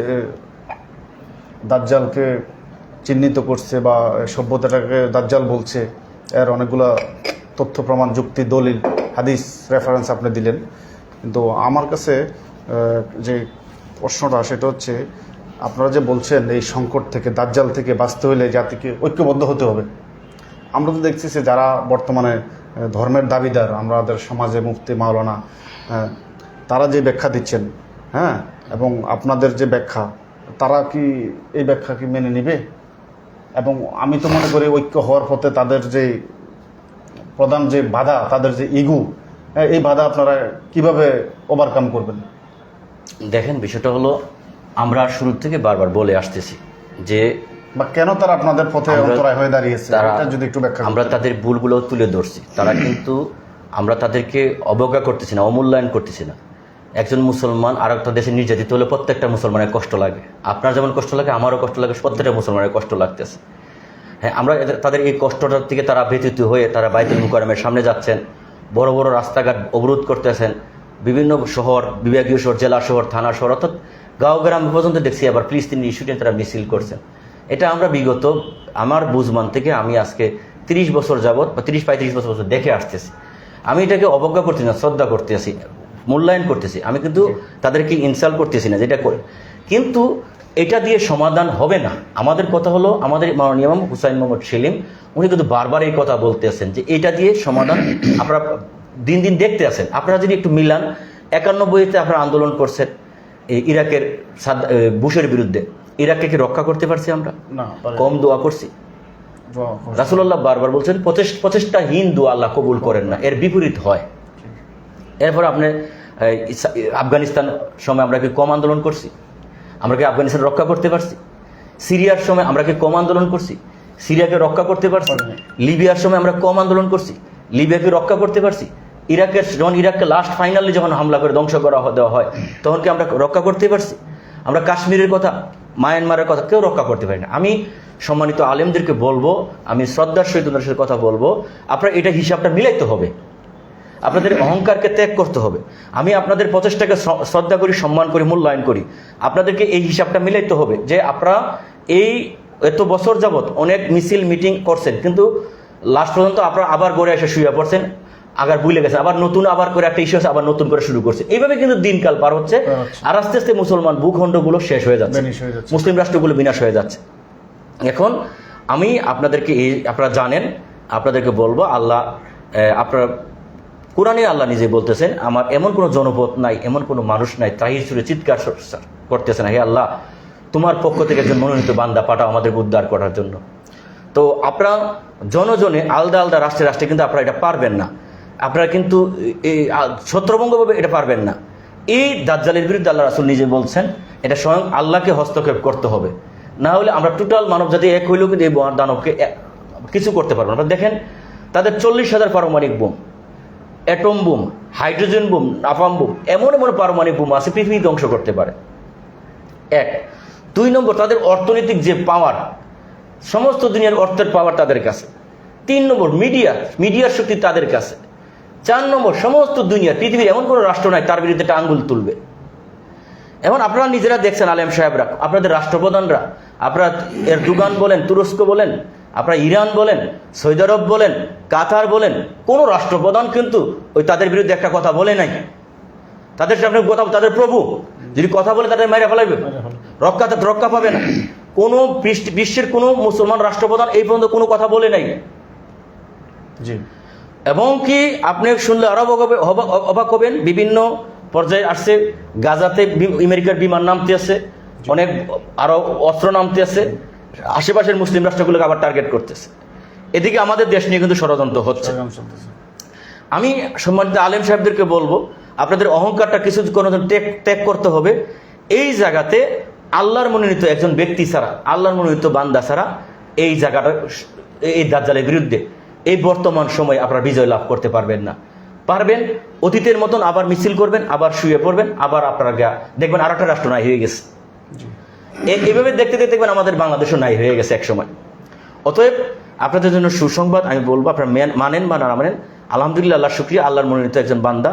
দাজ্জালকে চিহ্নিত করছে বা সভ্যতাটাকে দাজ্জাল বলছে, এর অনেকগুলো তথ্য প্রমাণ, যুক্তি, দলিল, হাদিস রেফারেন্স আপনি দিলেন। কিন্তু আমার কাছে যে প্রশ্নটা সেটা হচ্ছে, আপনারা যে বলছেন এই সংকট থেকে, দাজ্জাল থেকে বাঁচতে হলে জাতিকে ঐক্যবদ্ধ হতে হবে। আমরা তো দেখছি যে যারা বর্তমানে ধর্মের দাবিদার, আমাদের সমাজে মুফতি, মাওলানা, তারা যে ব্যাখ্যা দিচ্ছেন, হ্যাঁ, এবং আপনাদের যে ব্যাখ্যা, তারা কি এই ব্যাখ্যা কি মেনে নেবে? এবং আমি তো মনে করি ঐক্য হওয়ার পথে তাদের যে প্রধান যে বাধা, তাদের যে ইগো, এই বাধা আপনারা কিভাবে ওভারকাম করবেন? দেখেন, বিষয়টা হলো আমরা শুরু থেকে বারবার বলে আসতেছি যে বা কেন তারা আপনাদের পথে অন্তরায় হয়ে দাঁড়িয়েছে, যদি একটু ব্যাখ্যা। আমরা তাদের ভুলগুলো তুলে ধরছি, তারা কিন্তু আমরা তাদেরকে অবজ্ঞা করতেছি না, অমূল্যায়ন করতেছি না। একজন মুসলমান আর একটা দেশে নির্যাতিত হলে প্রত্যেকটা মুসলমানের কষ্ট লাগে। আপনার যেমন কষ্ট লাগে, আমারও কষ্ট লাগে, প্রত্যেকটা মুসলমানের কষ্ট লাগতেছে। হ্যাঁ, আমরা তাদের এই কষ্টটার থেকে তারা ব্যতীত হয়ে তারা বাইতুল মুকাররমের সামনে যাচ্ছেন, বড় বড় রাস্তাঘাট অবরোধ করতেছেন, বিভিন্ন শহর, বিভাগীয় শহর, জেলা শহর, থানা শহর, অর্থাৎ গাঁও গ্রাম পর্যন্ত দেখছি আবার ফিলিস্তিনি ইস্যুতে তারা মিছিল করছেন। এটা আমরা বিগত আমার বুঝমান থেকে আমি আজকে 30 বছর যাবৎ বা 30-35 বছর দেখে আসতেছি। আমি এটাকে অবজ্ঞা করতেছি না, শ্রদ্ধা করতেছি, মূল্যায়ন করতেছি। আমি কিন্তু তাদেরকে ইনসাল্ট করতেছি না, যেটা করে। কিন্তু এটা দিয়ে সমাধান হবে না। আমাদের কথা হলো, আমাদের মাননীয় ইমাম হুসাইন মোহাম্মদ সেলিম উনি কিন্তু বারবার এই কথা বলতেছেন যে এটা দিয়ে সমাধান আপনারা দিন দিন দেখতে আছেন। আপনারা যদি একটু মিলান, 91-তে আপনারা আন্দোলন করছেন ইরাকের বুশের বিরুদ্ধে, ইরাককে কি রক্ষা করতে পারছি আমরা? না, কম দোয়া করছি। রাসূলুল্লাহ বারবার বলছেন প্রচেষ্টাহীন দোয়া আল্লাহ কবুল করেন না, এর বিপরীত হয়। এরপর আপনি আফগানিস্তান সময় আমরা কি কম আন্দোলন করছি? আমরা কি আফগানিস্তান রক্ষা করতে পারছি? সিরিয়ার সময় আমরা কি কম আন্দোলন করছি? সিরিয়াকে রক্ষা করতে পারছি? লিবিয়ার সময় আমরা কম আন্দোলন করছি, লিবিয়াকে রক্ষা করতে পারছি? যখন ইরাককে লাস্ট ফাইনালি যখন হামলা করে ধ্বংস করা দেওয়া হয়, তখন কি আমরা রক্ষা করতে পারছি? আমরা কাশ্মীরের কথা, মায়ানমারের কথা কেউ রক্ষা করতে পারি না। আমি সম্মানিত আলেমদেরকে বলবো, আমি শ্রদ্ধার সহিত ওনার সাথে কথা বলবো, আপনার এটা হিসাবটা মিলাইতে হবে, আপনাদের অহংকারকে ত্যাগ করতে হবে। আমি আপনাদের প্রচেষ্টাকে শ্রদ্ধা করি, সম্মান করি, মূল্যায়ন করি। আপনাদেরকে এই হিসাবটা মিলাইতে হবে যে আপনারা এই এত বছর যাবৎ অনেক মিছিল মিটিং করছেন, কিন্তু লাস্ট পর্যন্ত আপনারা আবার গড়ে এসে শুয়ে পড়ছেন, আবার ভুলে গেছেন, আবার নতুন আবার করে একটা ইস্যু আছে, আবার নতুন করে শুরু করছে। এইভাবে কিন্তু দিনকাল পার হচ্ছে, আর আস্তে আস্তে মুসলমান ভূখণ্ডগুলো শেষ হয়ে যাচ্ছে, মুসলিম রাষ্ট্রগুলো বিনাশ হয়ে যাচ্ছে। এখন আমি আপনাদেরকে আপনারা জানেন, আপনাদেরকে বলবো, আল্লাহ আপনারা কোরআনে আল্লাহ নিজে বলতেছেন, আমার এমন কোনো জনপদ নাই, এমন কোনো মানুষ নাই তাহির সুরে চিৎকার করতেছেন, হে আল্লাহ তোমার পক্ষ থেকে একজন মনোনীত বান্দা পাঠাও আমাদের উদ্ধার করার জন্য। তো আপনারা জনজনে আলাদা আলাদা রাষ্ট্রে রাষ্ট্রে কিন্তু আপনারা এটা পারবেন না, আপনারা কিন্তু এই ছত্রভঙ্গভাবে এটা পারবেন না। এই দাজ্জালের বিরুদ্ধে আল্লাহ রাসূল নিজে বলছেন এটা স্বয়ং আল্লাহকে হস্তক্ষেপ করতে হবে, না হলে আমরা টোটাল মানব জাতি এক হইলেও কিন্তু এই দানবকে কিছু করতে পারবো না। দেখেন তাদের 40,000 পারমাণবিক bomb, atom bomb, hydrogen bomb, Napham bomb, এমন এমন পারমাণবিক বোম আছে পৃথিবী ধ্বংস করতে পারে। 1 2 নম্বর তাদের অর্থনৈতিক যে পাওয়ার, সমস্ত দুনিয়ার অর্থের পাওয়ার তাদের কাছে। 3 নম্বর মিডিয়ার শক্তি তাদের কাছে। 4 নম্বর সমস্ত দুনিয়া, পৃথিবীর এমন কোনো রাষ্ট্র নাই তার বিরুদ্ধে একটা আঙ্গুল তুলবে। এখন আপনারা নিজেরা দেখছেন, আলেম সাহেবরা, আপনাদের রাষ্ট্রপ্রধানরা, আপনারা এরদোগান বলেন, তুরস্ক বলেন, আপনারা ইরান বলেন, সৌদি আরব বলেন, কাতার বলেন, কোনো রাষ্ট্রপ্রধান কিন্তু ওই তাদের বিরুদ্ধে একটা কথা বলে নাই। তাদের সামনে কথা, তাদের প্রভু যদি কথা বলে তাদের মেরে ফেলাইবে, রক্ষা পাবে না। কোনো বিশ্বের কোনো মুসলমান রাষ্ট্রপ্রধান এই পর্যন্ত কোনো কথা বলে নাই। জি। এবং কি আপনি শুনলে আরো অবাক হবেন, বিভিন্ন পর্যায়ে আসছে, গাজাতে আমেরিকার বিমান নামতে আছে, অনেক আরো অস্ত্র নামতে আছে, আশেপাশের মুসলিম রাষ্ট্রগুলোকে আবার টার্গেট করতেছে। এদিকে আমাদের দেশ নিয়ে কিন্তু ষড়যন্ত্র হচ্ছে। আমি সম্মানিত আলেম সাহেবদেরকে বলবো, আপনাদের অহংকারটা কিছু কোনো ত্যাগ করতে হবে। এই জায়গাতে আল্লাহর মনোনীত একজন ব্যক্তি ছাড়া, আল্লাহর মনোনীত বান্দা ছাড়া এই জায়গাটা, এই দাজ্জালের বিরুদ্ধে এই বর্তমান সময়ে আপনারা বিজয় লাভ করতে পারবেন না। পারবেন অতীতের মতন আবার মিছিল করবেন, আবার শুয়ে পড়বেন, আবার আপনারা দেখবেন আর একটা রাষ্ট্র নাই হয়ে গেছে। এইভাবে দেখতে দেখতে দেখবেন আমাদের বাংলাদেশও নাই হয়ে গেছে এক সময়। অতএব আপনাদের জন্য সুসংবাদ, আমি বলবো আপনারা মানেন বা না মানেন, আলহামদুলিল্লাহ, আল্লাহ শুকরিয়া, আল্লাহর মনোনীত একজন বান্দা,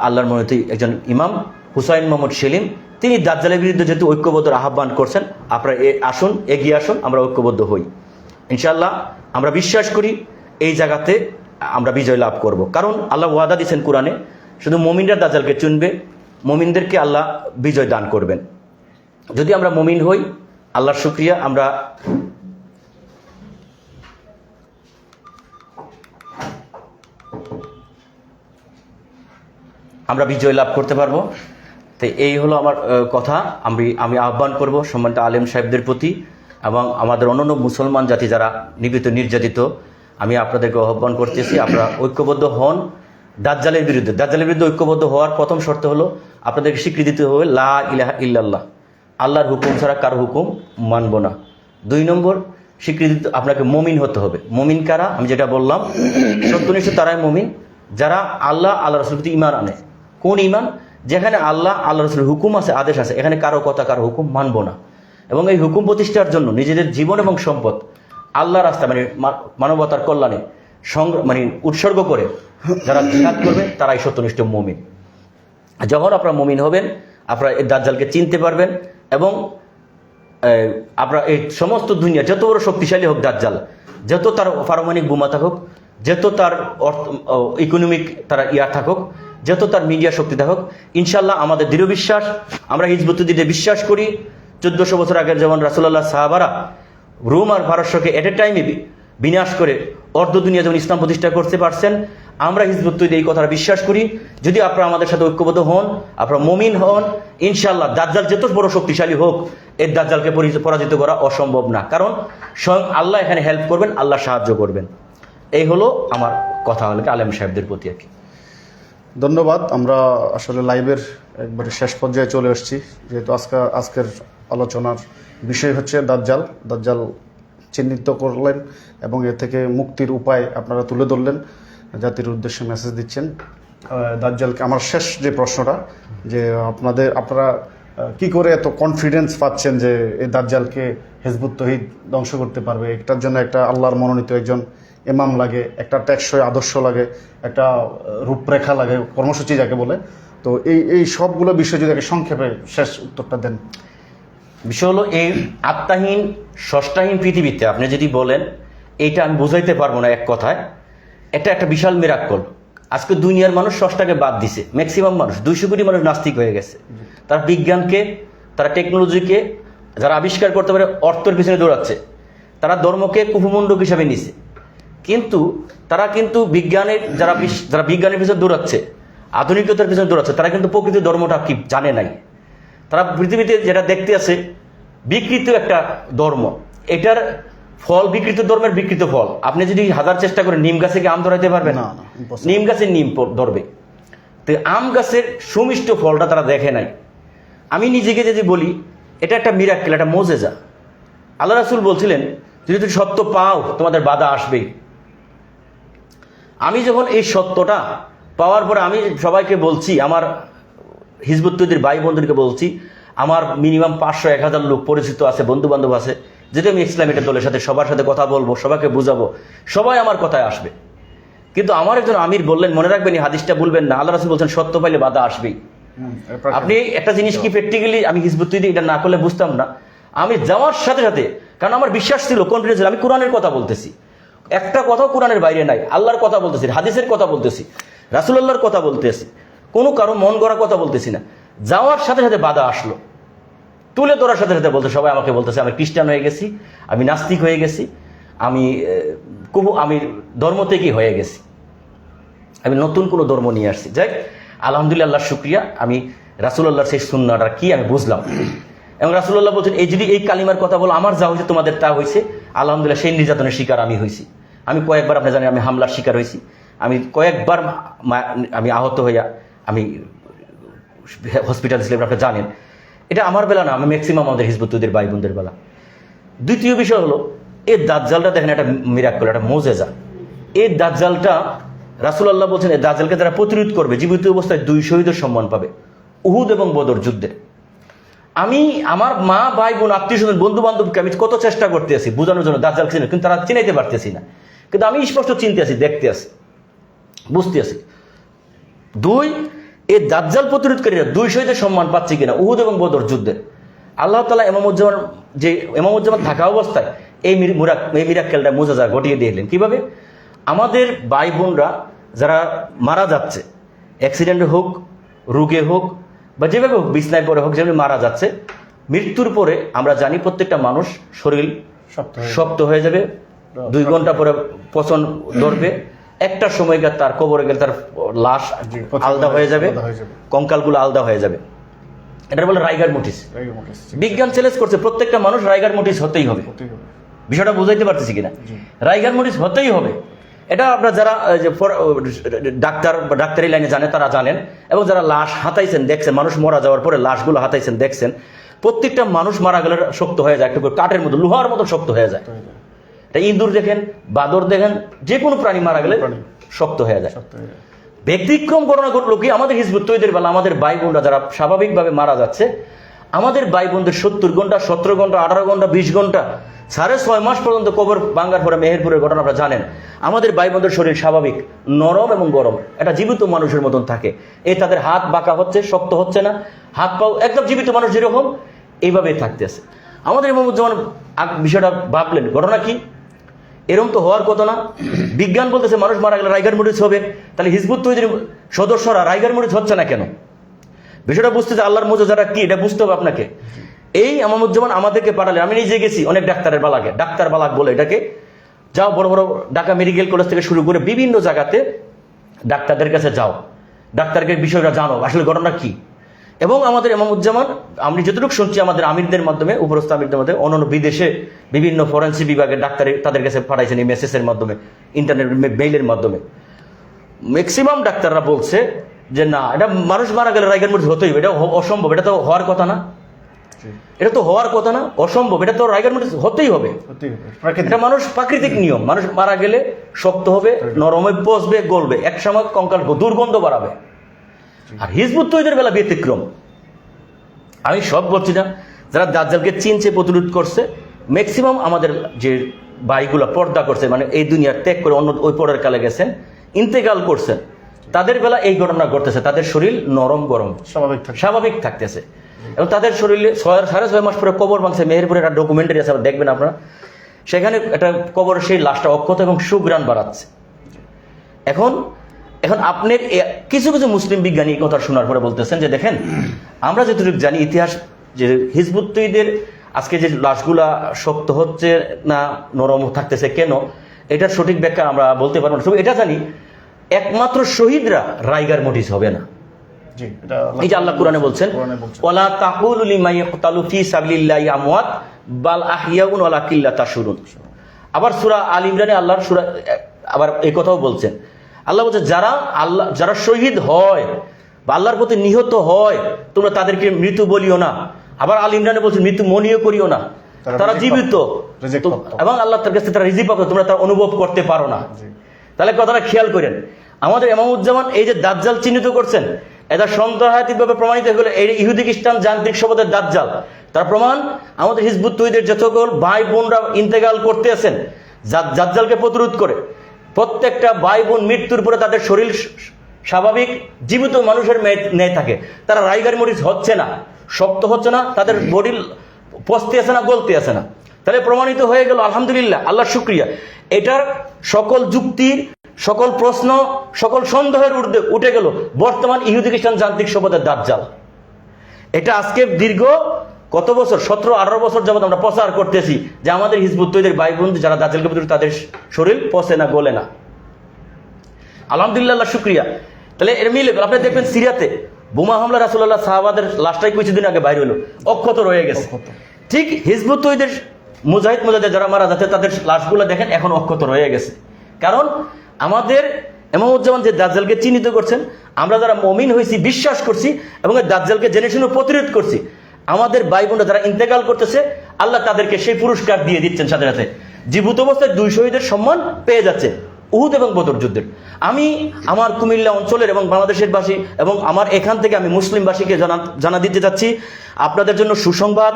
আল্লাহর মনোনীত একজন ইমাম হুসাইন মোহাম্মদ সেলিম, তিনি দাজ্জালের বিরুদ্ধে যেহেতু ঐক্যবদ্ধ আহ্বান করছেন, আপনারা আসুন, এগিয়ে আসুন, আমরা ঐক্যবদ্ধ হই। ইনশাআল্লাহ আমরা বিশ্বাস করি এই জায়গাতে আমরা বিজয় লাভ করব। কারণ আল্লাহ ওয়াদা দিয়েছেন কোরআনে, শুধু মুমিনরা দাজ্জালকে চুনবে, মুমিনদেরকে আল্লাহ বিজয় দান করবেন। যদি আমরা মুমিন হই, আল্লাহর শুকরিয়া, আমরা বিজয় লাভ করতে পারবো। তো এই হলো আমার কথা। আমি আহ্বান করব সম্মানিত আলেম সাহেবদের প্রতি এবং আমাদের অন্যান্য মুসলমান জাতি যারা নিপীড়িত নির্যাতিত, আমি আপনাদেরকে আহ্বান করতেছি, আপনারা ঐক্যবদ্ধ হন দাজ্জালের বিরুদ্ধে। দাজ্জালের বিরুদ্ধে ঐক্যবদ্ধ হওয়ার প্রথম শর্ত হলো আপনাদেরকে স্বীকৃতি দিতে হবে লা ইলাহা ইল্লাল্লাহ, আল্লাহর হুকুম ছাড়া কারো হুকুম মানব না। 2 নম্বর স্বীকৃতি আপনাকে মুমিন হতে হবে। মুমিন কারা? আমি যেটা বললাম, সত্যনিষ্ঠ তারাই মুমিন যারা আল্লাহ রাসূলের প্রতি ঈমান আনে। কোন ঈমান? যেখানে আল্লাহ রাসূলের হুকুম আছে, আদেশ আছে, এখানে কারো কথা কারো হুকুম মানব না। এবং এই হুকুম প্রতিষ্ঠার জন্য নিজেদের জীবন এবং সম্পদ আল্লাহ রাস্তা, মানে মানবতার কল্যাণে উৎসর্গ করে যারা জিহাদ করবে তারাই সত্যনিষ্ঠ মুমিন। যখন আপনারা মুমিন হবেন, আপনারা এই দাজ্জালকে চিনতে পারবেন এবং আপনারা এই সমস্ত দুনিয়া, যত বড় শক্তিশালী হোক দাজ্জাল, যত তার পারমাণবিক বোমা থাকুক, যত তার ইকোনমিক তারা থাকুক, যত তার মিডিয়া শক্তি থাকুক, ইনশাল্লাহ আমাদের দৃঢ় বিশ্বাস, আমরা হিজবুত্তহিদে বিশ্বাস করি 1400 বছর আগের যেমন রাসূলুল্লাহ সাহাবারা রোম আর পারস্যকে এট এ টাইমে বিনাশ করে অর্ধ দুনিয়া যেমন ইসলাম প্রতিষ্ঠা করতে পারছেন, আমরা হিজবুত্তহিদ এই কথাটা বিশ্বাস করি। যদি আপনারা আমাদের সাথে ঐক্যবদ্ধ হন, আপনারা মুমিন হন, ইনশাআল্লাহ দাজ্জাল যত বড় শক্তিশালী হোক, এই দাজ্জালকে পরাজিত করা অসম্ভব না। কারণ স্বয়ং আল্লাহ এখানে হেল্প করবেন, আল্লাহ সাহায্য করবেন। এই হলো আমার কথা, হলো আলেম সাহেবদের প্রতি আর কি। ধন্যবাদ। আমরা আসলে লাইভের একবারে শেষ পর্যায়ে চলে এসেছি, যেহেতু আজকের আলোচনার বিষয় হচ্ছে দাজ্জাল চিহ্নিত করলেন এবং এ থেকে মুক্তির উপায় আপনারা তুলে ধরলেন, জাতির উদ্দেশ্যে মেসেজ দিচ্ছেন। দাজ্জালকে আমার শেষ যে প্রশ্নটা, যে আপনারা কি করে এত কনফিডেন্স পাচ্ছেন যে এই দাজ্জালকে হিজবুত তৌহিদ ধ্বংস করতে পারবে? এটার জন্য একটা আল্লাহর মনোনীত একজন ইমাম লাগে, একটা টেকসই আদর্শ লাগে, একটা রূপরেখা লাগে, কর্মসূচি যাকে বলে। তো এই সবগুলো বিষয় যদি সংক্ষেপে শেষ উত্তরটা দেন। বিষয় হলো এই আত্মাহীন ষষ্ঠাহীন পৃথিবীতে আপনি যদি বলেন এইটা আমি বুঝাইতে পারবো না এক কথায়। এটা একটা বিশাল মিরাক্কল। আজকে দুনিয়ার মানুষ ষষ্ঠটাকে বাদ দিছে, ম্যাক্সিমাম মানুষ 200 কোটি মানুষ নাস্তিক হয়ে গেছে। তারা বিজ্ঞানকে, তারা টেকনোলজিকে যারা আবিষ্কার করতে পারে অর্থের পিছনে দৌড়াচ্ছে, তারা ধর্মকে কুপমণ্ডক হিসাবে নিছে। কিন্তু তারা কিন্তু বিজ্ঞানের যারা বিজ্ঞানের পিছনে দৌড়াচ্ছে, আধুনিকতার পিছনে দৌড়াচ্ছে, তারা কিন্তু প্রকৃত ধর্মটা কি জানে নাই। তারা পৃথিবীতে যেটা দেখতে আছে বিকৃত একটা ধর্ম, এটার ফল বিকৃত ধর্মের বিকৃত ফল। আপনি যদি হাজার চেষ্টা করে নিম গাছে কি আম ধরাইতে পারবেন না? নিম গাছে নিম ধরবে। তো আম গাছের সুমিষ্ট ফলটা তারা দেখে নাই। আমি নিজেকে যদি বলি এটা একটা মিরাক্কেল, একটা মোজেজা। আল্লাহ রাসূল বলছিলেন যদি তুমি সত্য পাও তোমাদের বাধা আসবেই। আমি যখন এই সত্যটা পাওয়ার পরে আমি সবাইকে বলছি, আমার হিজবুত তৌহিদের ভাই বন্ধুদেরকে বলছি, আমার মিনিমাম 500-1000 লোক পরিচিত আছে, বন্ধু বান্ধব আছে, যেটা আমি ইসলাম এটা দলের সাথে সবার সাথে কথা বলবো, সবাইকে বুঝাবো, সবাই আমার কথায় আসবে। কিন্তু আমার একজন আমির বললেন, মনে রাখবেন এই হাদিসটা বলবেন না, আল্লাহ রাসূল বলছেন সত্য পাইলে বাধা আসবেই। আপনি একটা জিনিস কি প্র্যাকটিক্যালি আমি হিজবুত তৌহিদ এটা না করলে বুঝতাম না। আমি যাওয়ার সাথে সাথে, কারণ আমার বিশ্বাস ছিল, কনফিডেন্স ছিল, আমি কোরআনের কথা বলতেছি, একটা কথাও কোরআনের বাইরে নাই, আল্লাহর কথা বলতেছি, হাদিসের কথা বলতেছি, রাসূলুল্লাহর কথা বলতেছি, কোনো কারো মন গড়া কথা বলতেছি না। যাওয়ার সাথে সাথে বাধা আসলো, তুলে ধরার সাথে সাথে বলতে সবাই আমাকে বলতেছে আমি খ্রিস্টান হয়ে গেছি, আমি নাস্তিক হয়ে গেছি, আমি ধর্ম থেকেই হয়ে গেছি, আমি নতুন কোনো ধর্ম নিয়ে আসছি। যাই আলহামদুলিল্লাহ, শুকরিয়া, আমি রাসূলুল্লাহর সেই সুন্নাহটা কি আমি বুঝলাম। এবং রাসূলুল্লাহ বলছেন এই যদি এই কালিমার কথা বলো, আমার যা হয়েছে তোমাদের তা হয়েছে। আলহামদুলিল্লাহ, সেই নির্যাতনের শিকার আমি হয়েছি। আমি কয়েকবার, আপনি জানেন, আমি হামলার শিকার হয়েছি, আমি কয়েকবার আমি আহত হইয়া আমি হসপিটাল ছিলাম, আপনি জানেন। এটা আমার বেলা না, আমি ম্যাক্সিমাম আমাদের হিজবুত তৌহিদের ভাই বোনদের বেলা। দ্বিতীয় বিষয় হলো এই দাজ্জালটা দেখেন, একটা মিরাক্কেল, একটা মোজেজা। এই দাজ্জালটা রাসূলুল্লাহ বলছেন এই দাজ্জালকে যারা প্রতিরোধ করবে জীবিত অবস্থায় 2 শহীদের সম্মান পাবে উহুদ এবং বদর যুদ্ধে। আমি আমার মা, ভাই, বোন, আত্মীয় স্বজন, বন্ধু বান্ধবকে আমি কত চেষ্টা করতে আছি বোঝানোর জন্য দাজ্জাল চিনে, কিন্তু তারা চিনাইতে পারতেছি না। কিন্তু আমি স্পষ্ট চিনতে আছি, দেখতে আছি, বুঝতে আছি। 2, এই দাজ্জাল প্রতিরোধকারীরা 2 শহীদের সম্মান পাচ্ছে কিনা উহুদ এবং বদর যুদ্ধে। আল্লাহ তাআলা ইমামুজ্জামান থাকা অবস্থায় এই মিরাক্কেলটা মুজাজা ঘটিয়ে দিলেন। কিভাবে? আমাদের ভাই বোনরা যারা মারা যাচ্ছে, অ্যাক্সিডেন্টে হোক, রোগে হোক, বা যেভাবে হোক, বিছনায় পড়ে হোক, যেভাবে মারা যাচ্ছে, মৃত্যুর পরে আমরা জানি প্রত্যেকটা মানুষ শরীর শক্ত হয়ে যাবে, 2 ঘন্টা পরে পচন ধরবে, একটা সময় গেলে তার কবরে গেলে তার লাশ আলাদা হয়ে যাবে, কঙ্কালগুলো আলাদা হয়ে যাবে। এটা বলে রাইগার মোটিস। বিজ্ঞান চ্যালেঞ্জ করছে প্রত্যেকটা মানুষ রাইগার মোটিস হতেই হবে। বিষয়টা বুঝাইতে পারতেছি কিনা? রাইগার মোটিস হতেই হবে। এটা আপনারা যারা ডাক্তারি লাইনে জানে তারা জানেন, এবং যারা লাশ হাতাইছেন দেখছেন, মানুষ মারা যাওয়ার পরে লাশগুলো হাতাইছেন দেখছেন, প্রত্যেকটা মানুষ মারা গেলে শক্ত হয়ে যায়, একটু কাঠের মতো, লোহার মতো শক্ত হয়ে যায়। এটা ইঁদুর দেখেন, বাদর দেখেন, যে কোনো প্রাণী মারা গেলে শক্ত হয়ে যায়। ব্যতিক্রম ঘটনা ঘটলো কি আমাদের হিজবুত তৌহিদের বেলা, আমাদের ভাই বোনরা যারা স্বাভাবিকভাবে মারা যাচ্ছে, আমাদের ভাই বোনদের 70 ঘন্টা, 17 ঘন্টা, 18 ঘন্টা, 20 ঘন্টা, 6.5 মাস পর্যন্ত কবর ভাঙ্গার পরে মেহেরপুরের ঘটনা আপনারা জানেন। আমাদের ভাই বোনদের শরীর স্বাভাবিক নরম এবং গরম, এটা জীবিত মানুষের মতন থাকে। এই তাদের হাত বাঁকা হচ্ছে, শক্ত হচ্ছে না, হাত পাও একদম জীবিত মানুষ যেরকম এইভাবেই থাকতেছে। আমাদের ইমামুজ্জামান বিষয়টা ভাবলেন, ঘটনা কি এরকম তো হওয়ার কথা না। বিজ্ঞান বলতেছে মানুষ মারা গেলে রাইগার মোটিস হবে, তাহলে হিজবুত তৌহিদের সদস্যরা রাইগার মোটিস হচ্ছে না কেন? বিষয়টা বুঝতেছে আল্লাহর মুজিজাটা কি এটা বুঝতে হবে আপনাকে। এই ইমামুজ্জামান আমাদেরকে পাঠালেন, আমি নিজে গেছি অনেক ডাক্তার বালাক বলে এটাকে, যাও বড় বড় ঢাকা মেডিকেল কলেজ থেকে শুরু করে বিভিন্ন জায়গাতে ডাক্তারদের কাছে যাও, ডাক্তারকে বিষয়টা জানো আসলে ঘটনা কি। এবং আমাদের ইমামুজ্জামান, আমি যতটুকু শুনছি আমাদের আমিরদের মাধ্যমে, উপরস্থ আমিরদের মাধ্যমে, অন্যান্য বিদেশে বিভিন্ন ফরেন্সিক বিভাগের ডাক্তার তাদের কাছে পাঠাইছেন এই মেসেজের মাধ্যমে, ইন্টারনেট মেইলের মাধ্যমে। ম্যাক্সিমাম ডাক্তাররা বলছে যে না, এটা মানুষ মারা গেলে রাইগার মোটিস হতেই হবে, এটা অসম্ভব, এটা তো হওয়ার কথা না, এটা তো হওয়ার কথা না, অসম্ভব, এটা তো রাইগার মোটিস হতেই হবে। এটা মানুষ প্রাকৃতিক নিয়ম, মানুষ মারা গেলে শক্ত হবে, নরম হয়ে পচবে, গলবে, এক সময় কঙ্কাল দুর্গন্ধ বাড়াবে। আর হিজবুত তৌহিদের বেলা ব্যতিক্রম। আমি সব বলছি না, যারা দাজ্জালকে চিনছে, প্রতিরোধ করছে, ম্যাক্সিমাম আমাদের যে ভাইগুলা পর্দা করছে, মানে এই দুনিয়ার ত্যাগ করে অন্য ওই পরের কালে গেছেন, ইন্তেকাল করছেন, তাদের বেলা এই ঘটনা ঘটতেছে। তাদের শরীর নরম গরম স্বাভাবিক থাকতেছে, এবং তাদের শরীরে 6.5 মাস পরে কবর ভাঙছে। মেহেরপুরে একটা ডকুমেন্টারি আছে, দেখবেন আপনারা। সেখানে একটা কবরের সেই লাশটা অক্ষত এবং সুঘ্রাণ বাড়াচ্ছে। এখন এখন আপনার কিছু কিছু মুসলিম বিজ্ঞানী এই কথা শোনার পরে বলতেছেন যে দেখেন, আমরা যতটুকু জানি ইতিহাস, যে হিজবুত তৈদের আজকে যে লাশগুলা শক্ত হচ্ছে না নরম থাকতেছে কেন, এটার সঠিক ব্যাখ্যা আমরা বলতে পারবো না। তবে এটা জানি একমাত্র শহীদরা রাইগার মোটিস হবে না। জি, এটা এই যে আল্লাহ কোরআনে বলছেন, ওয়ালা তাকুলু লিমান ইয়াকতালু ফি সাবিলিল্লাহি আমওয়াত বাল আহইয়াউন ওয়ালাকিন লা তাশউরুন। আবার সূরা আল ইমরানে আল্লাহর সূরা আবার এই কথাও বলছেন, আল্লাহ বলছে যারা শহীদ হয় বা আল্লাহর প্রতি নিহত হয় তোমরা তাদেরকে মৃত্যু বলিও না। আবার আল ইমরানে বলছে মৃত্যু মনিও করিও না, তারা জীবিত এবং আল্লাহ তার কাছে তারা রিজিক পাবে, তোমরা তা অনুভব করতে পারো না। তাহলে কথাটা খেয়াল করেন, আমাদের ইমামুজ্জামান এই যে দাজ্জাল চিহ্নিত করছেন, এটা সন্দেহাতীতভাবে প্রমাণিত হয়ে গেল এই ইহুদি খ্রিস্টান যান্ত্রিক শব্দের দাজ্জাল। তার প্রমাণ আমাদের হিজবুত তৌহিদের যতগুলো ভাই বোনরা ইন্তেকাল করতে আছেন দাজ্জালকে প্রতিরোধ করে। প্রত্যেকটা ভাই বোন মৃত্যুর পরে তাদের শরীর স্বাভাবিক জীবিত মানুষের ন্যায় থাকে, তারা রাইগার মরিচ হচ্ছে না, শক্ত হচ্ছে না, তাদের বডি পচতে আসে না, গলতে আসে না। তাহলে প্রমাণিত হয়ে গেল, আলহামদুলিল্লাহ, আল্লাহ শুকরিয়া। এটার সকল যুক্তির, সকল প্রশ্ন, সকল সন্দেহের ঊর্ধ্বে উঠে গেল বর্তমান ইহুদি খ্রিস্টান যান্ত্রিক সভ্যতার দাজ্জাল। এটা আজকে দীর্ঘ কত বছর, 17-18 বছর যাবত আমরা প্রচার করতেছি যে আমাদের হিজবুত তৌহিদের ভাই বোন যারা দাজ্জালকে প্রতিরোধ, তাদের শরীর পচে না, গলে না। আলহামদুলিল্লাহ, শুকরিয়া। তাহলে এর মিলে আপনি দেখবেন সিরিয়াতে বোমা হামলা রাসূলুল্লাহ সাহাবাদের লাশটাই কিছুদিন আগে বাইরে হলো, অক্ষত রয়ে গেছে। ঠিক হিজবুত তৌহিদের মুজাহিদ যারা মারা যাচ্ছে তাদের লাশগুলো দেখেন এখন অক্ষত রয়ে গেছে। কারণ আমাদের ইমামুজ্জামান যে দাজ্জালকে চিহ্নিত করছেন, আমরা যারা মুমিন হয়েছি, বিশ্বাস করছি এবং দাজ্জালকে জেনে শুনে প্রতিরোধ করছি, আমাদের ভাই বোনরা যারা ইন্তেকাল করতেছে আল্লাহ তাদেরকে সেই পুরস্কার দিয়ে দিচ্ছেন সাথে সাথে। জীবিত অবস্থায় 2 শহীদের সম্মান পেয়ে যাচ্ছে উহুদ এবং বদর যুদ্ধের। আমি আমার কুমিল্লা অঞ্চলের এবং বাংলাদেশের বাসী এবং আমার এখান থেকে আমি মুসলিমবাসীকে জানা দিতে চাচ্ছি, আপনাদের জন্য সুসংবাদ।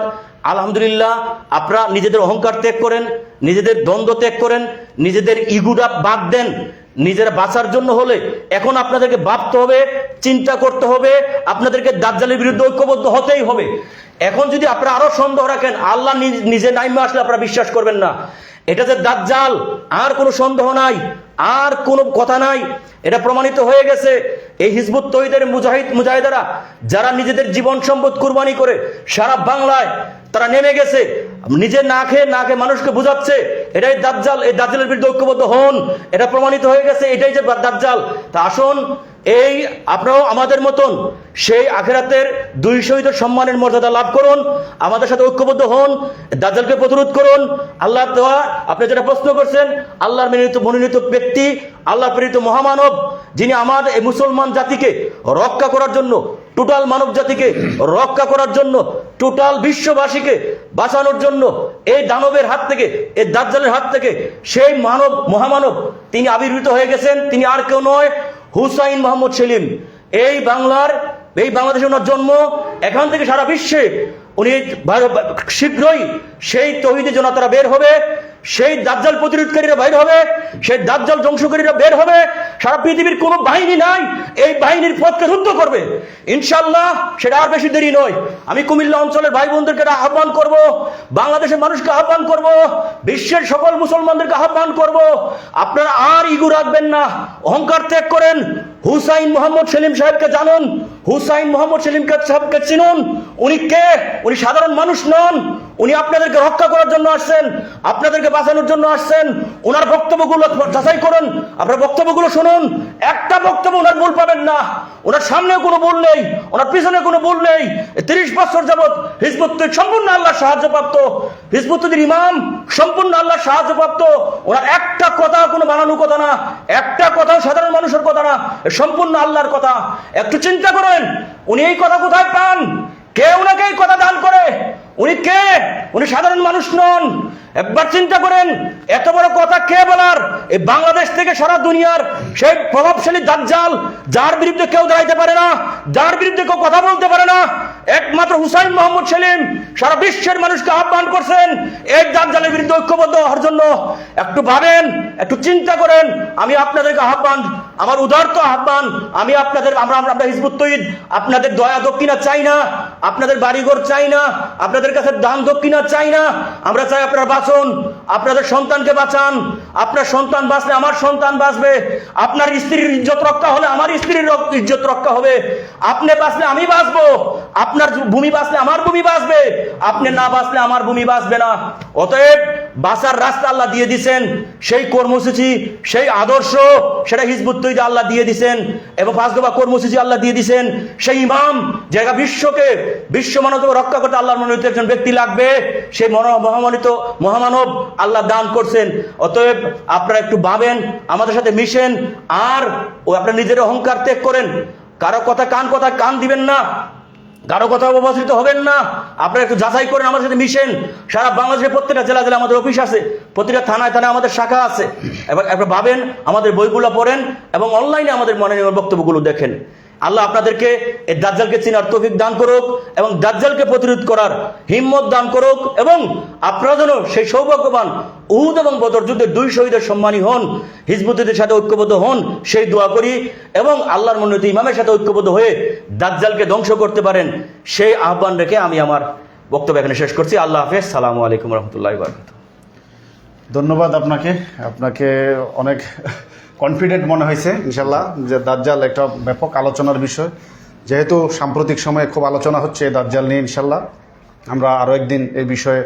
আলহামদুলিল্লাহ, আপনারা নিজেদের অহংকার ত্যাগ করেন, নিজেদের দ্বন্দ্ব ত্যাগ করেন, নিজেদের ইগুটা বাদ দেন। নিজেরা বাঁচার জন্য হলে এখন আপনাদেরকে ভাবতে হবে, চিন্তা করতে হবে, আপনাদেরকে দাজ্জালের বিরুদ্ধে ঐক্যবদ্ধ হতেই হবে। এখন যদি আপনারা আরো সন্দেহ রাখেন, আল্লাহ নিজে নাইমা আসলে আপনারা বিশ্বাস করবেন না। এটা যে দাজ্জাল, আর কোনো সন্দেহ নাই, আর কোনো কথা নাই, এটা প্রমাণিত হয়ে গেছে। এই হিজবুত তৌহিদের মুজাহিদেরা যারা নিজেদের জীবন সম্পদ কুরবানি করে সারা বাংলায় তারা নেমে গেছে, নিজে না খেয়ে মানুষকে বুঝাচ্ছে এটাই দাজ্জাল, এই দাজ্জালের বিরুদ্ধে ঐক্যবদ্ধ হন, এটা প্রমাণিত হয়ে গেছে, এটাই যে দাজ্জাল। তা আসুন, এই আপনারাও আমাদের মতন সেই আখিরাতের 2 শহীদের সম্মানের মর্যাদা লাভ করুন, আমাদের সাথে ঐক্যবদ্ধ হন, দাজ্জালকে প্রতিরোধ করুন। আল্লাহ দেওয়া আপনি যেটা প্রশ্ন করছেন, আল্লাহর মনোনীত ব্যক্তি, আল্লাহ প্রেরিত মহামানব, যিনি আমাদের এই মুসলমান জাতিকে রক্ষা করার জন্য, টোটাল মানব জাতিকে রক্ষা করার জন্য, টোটাল বিশ্ববাসীকে বাঁচানোর জন্য এই দানবের হাত থেকে, এই দাজ্জালের হাত থেকে সেই মহামানব তিনি আবির্ভূত হয়ে গেছেন। তিনি আর কেউ নয়, হুসাইন মোহাম্মদ সেলিম। এই বাংলাদেশে ওনার জন্ম, এখান থেকে সারা বিশ্বে উনি শীঘ্রই সেই তৌহিদি জনতারা বের হবে, সেই দাজ্জাল প্রতিরোধকারীরা বের হবে, সেই দাজ্জাল ধ্বংসকারীরা বের হবে। সারা পৃথিবীর কোনো বাহিনী নাই এই বাহিনীর পথকে রুদ্ধ করবে ইনশাআল্লাহ। সেটা আর বেশি দেরি নয়। আমি কুমিল্লা অঞ্চলের ভাই বোনদেরকে আহ্বান করব, বাংলাদেশের মানুষকে আহ্বান করব, বিশ্বের সকল মুসলমানদেরকে আহ্বান করব, আপনারা আর ইগো রাখবেন না, অহংকার ত্যাগ করেন। হুসাইন মোহাম্মদ সেলিম সাহেবকে জানুন, হুসাইন মোহাম্মদ সেলিম সাহেবকে চিনুন। উনি কে? উনি সাধারণ মানুষ নন, উনি আপনাদেরকে রক্ষা করার জন্য আসছেন, আপনাদেরকে বাঁচানোর জন্য আসছেন। ওনার বক্তব্যগুলো যাচাই করুন, আপনার বক্তব্যগুলো শুনুন, একটা বক্তব্য ওনার ভুল পাবেন না। ওনার সামনে কোনো ভুল নেই, ওনার পিছনে কোনো ভুল নেই। 30 বছর যাবৎ হিজবুত তৌহিদ সম্পূর্ণ আল্লাহর সাহায্যপ্রাপ্ত, হিজবুত তৌহিদের ইমাম সম্পূর্ণ আল্লাহর সাহায্যপ্রাপ্ত। ওনার একটা কথা কোনো বানানো কথা না, একটা কথাও সাধারণ মানুষের কথা না, সম্পূর্ণ আল্লাহর কথা। একটু চিন্তা করেন, উনি এই কথা কোথায় পান? কে ওনাকে এই কথা দান করে? উনি কে? উনি সাধারণ মানুষ নন। একবার চিন্তা করেন, এত বড় কথা কে বলার? এই বাংলাদেশ থেকে সারা দুনিয়ার সেই প্রভাবশালী দাজ্জাল, যার বিরুদ্ধে কেউ দাঁড়াইতে পারে না, যার বিরুদ্ধে কেউ কথা বলতে পারে না, একমাত্র হুসাইন মোহাম্মদ সেলিম সারা বিশ্বের মানুষকে আহ্বান করছেন এই দাজ্জালের বিরুদ্ধে ঐক্যবদ্ধ হওয়ার জন্য। একটু ভাবেন, একটু চিন্তা করেন। আমি আপনাদেরকে আহ্বান, আমার উদারত আহ্বান, আমি আপনাদের আমরা হিজবুত তৌহিদ আপনাদের দয়া দক্ষিণা চাই না, আপনাদের বাড়িঘর চাই না, আপনাদের কাছে দান দক্ষিণা চাই না। আমরা চাই আপনারা বাঁচুন, আপনাদের সন্তানকে বাঁচান। আপনার সন্তান বাঁচলে আমার সন্তান বাঁচবে, আপনার স্ত্রীর ইজ্জত রক্ষা হলে আমার স্ত্রীর ইজ্জত রক্ষা হবে, আপনি বাঁচলে আমি বাঁচবো, আপনার ভূমি বাঁচলে আমার ভূমি বাঁচবে, আপনি না বাঁচলে আমার ভূমি বাঁচবে না। অতএব বাঁচার রাস্তা আল্লাহ দিয়ে দিছেন, সেই কর্মসূচি, সেই আদর্শ, সেটা হিজবুত তৌহিদ আল্লাহ দিয়ে দিছেন, এবং 5 দফা কর্মসূচি আল্লাহ দিয়ে দিছেন। সেই ইমাম যারা বিশ্ব মানবতা রক্ষা করতে আল্লাহর মনোনীত একজন ব্যক্তি লাগবে, সেই মহামানব আল্লাহ দান করছেন। অতএব আপনারা একটু ভাবেন, আমাদের সাথে মিশেন, আর আপনারা নিজের অহংকার ত্যাগ করেন। কারো কথা কান দিবেন না, কারো কথা অবস্থিত হবেন না। আপনারা একটু যাচাই করেন, আমাদের সাথে মিশেন। সারা বাংলাদেশের প্রত্যেকটা জেলা আমাদের অফিস আছে, প্রতিটা থানায় আমাদের শাখা আছে। এবং একবার ভাবেন, আমাদের বইগুলো পড়েন এবং অনলাইনে আমাদের মনোনীত বক্তব্যগুলো দেখেন। আল্লাহ আপনাদেরকে এই দাজ্জালকে চিনার তৌফিক দান করুক এবং দাজ্জালকে প্রতিরোধ করার হিম্মত দান করুক, এবং আপনারা যেন সেই সৌভাগ্যবান উহুদ এবং বদর যুদ্ধের 2 শহীদের সম্মানী হন, হিজবুতের সাথে ঐক্যবদ্ধ হন, সেই দোয়া করি। এবং আল্লাহর মনোনীত ইমামের সাথে ঐক্যবদ্ধ হয়ে দাজ্জালকে ধ্বংস করতে পারেন, সেই আহ্বান রেখে আমি আমার বক্তব্য এখানে শেষ করছি। আল্লাহ হাফেজ। সালামু আলাইকুম রহমতুল্লাহি ওয়া বারাকাতুহু। ধন্যবাদ আপনাকে অনেক কনফিডেন্ট মনে হয়েছে ইনশাল্লাহ, যে দাজ্জাল একটা ব্যাপক আলোচনার বিষয়। যেহেতু সাম্প্রতিক সময়ে খুব আলোচনা হচ্ছে দাজ্জাল নিয়ে, ইনশাল্লাহ আমরা আরও একদিন এই বিষয়ে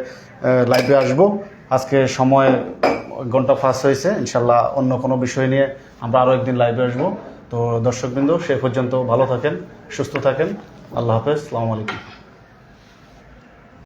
লাইভে আসব। আজকে সময় ঘন্টা ফাঁস হয়েছে, ইনশাল্লাহ অন্য কোনো বিষয় নিয়ে আমরা আরও একদিন লাইভে আসব। তো দর্শকবৃন্দ, সে পর্যন্ত ভালো থাকেন, সুস্থ থাকেন। আল্লাহ হাফেজ। আসসালামু আলাইকুম।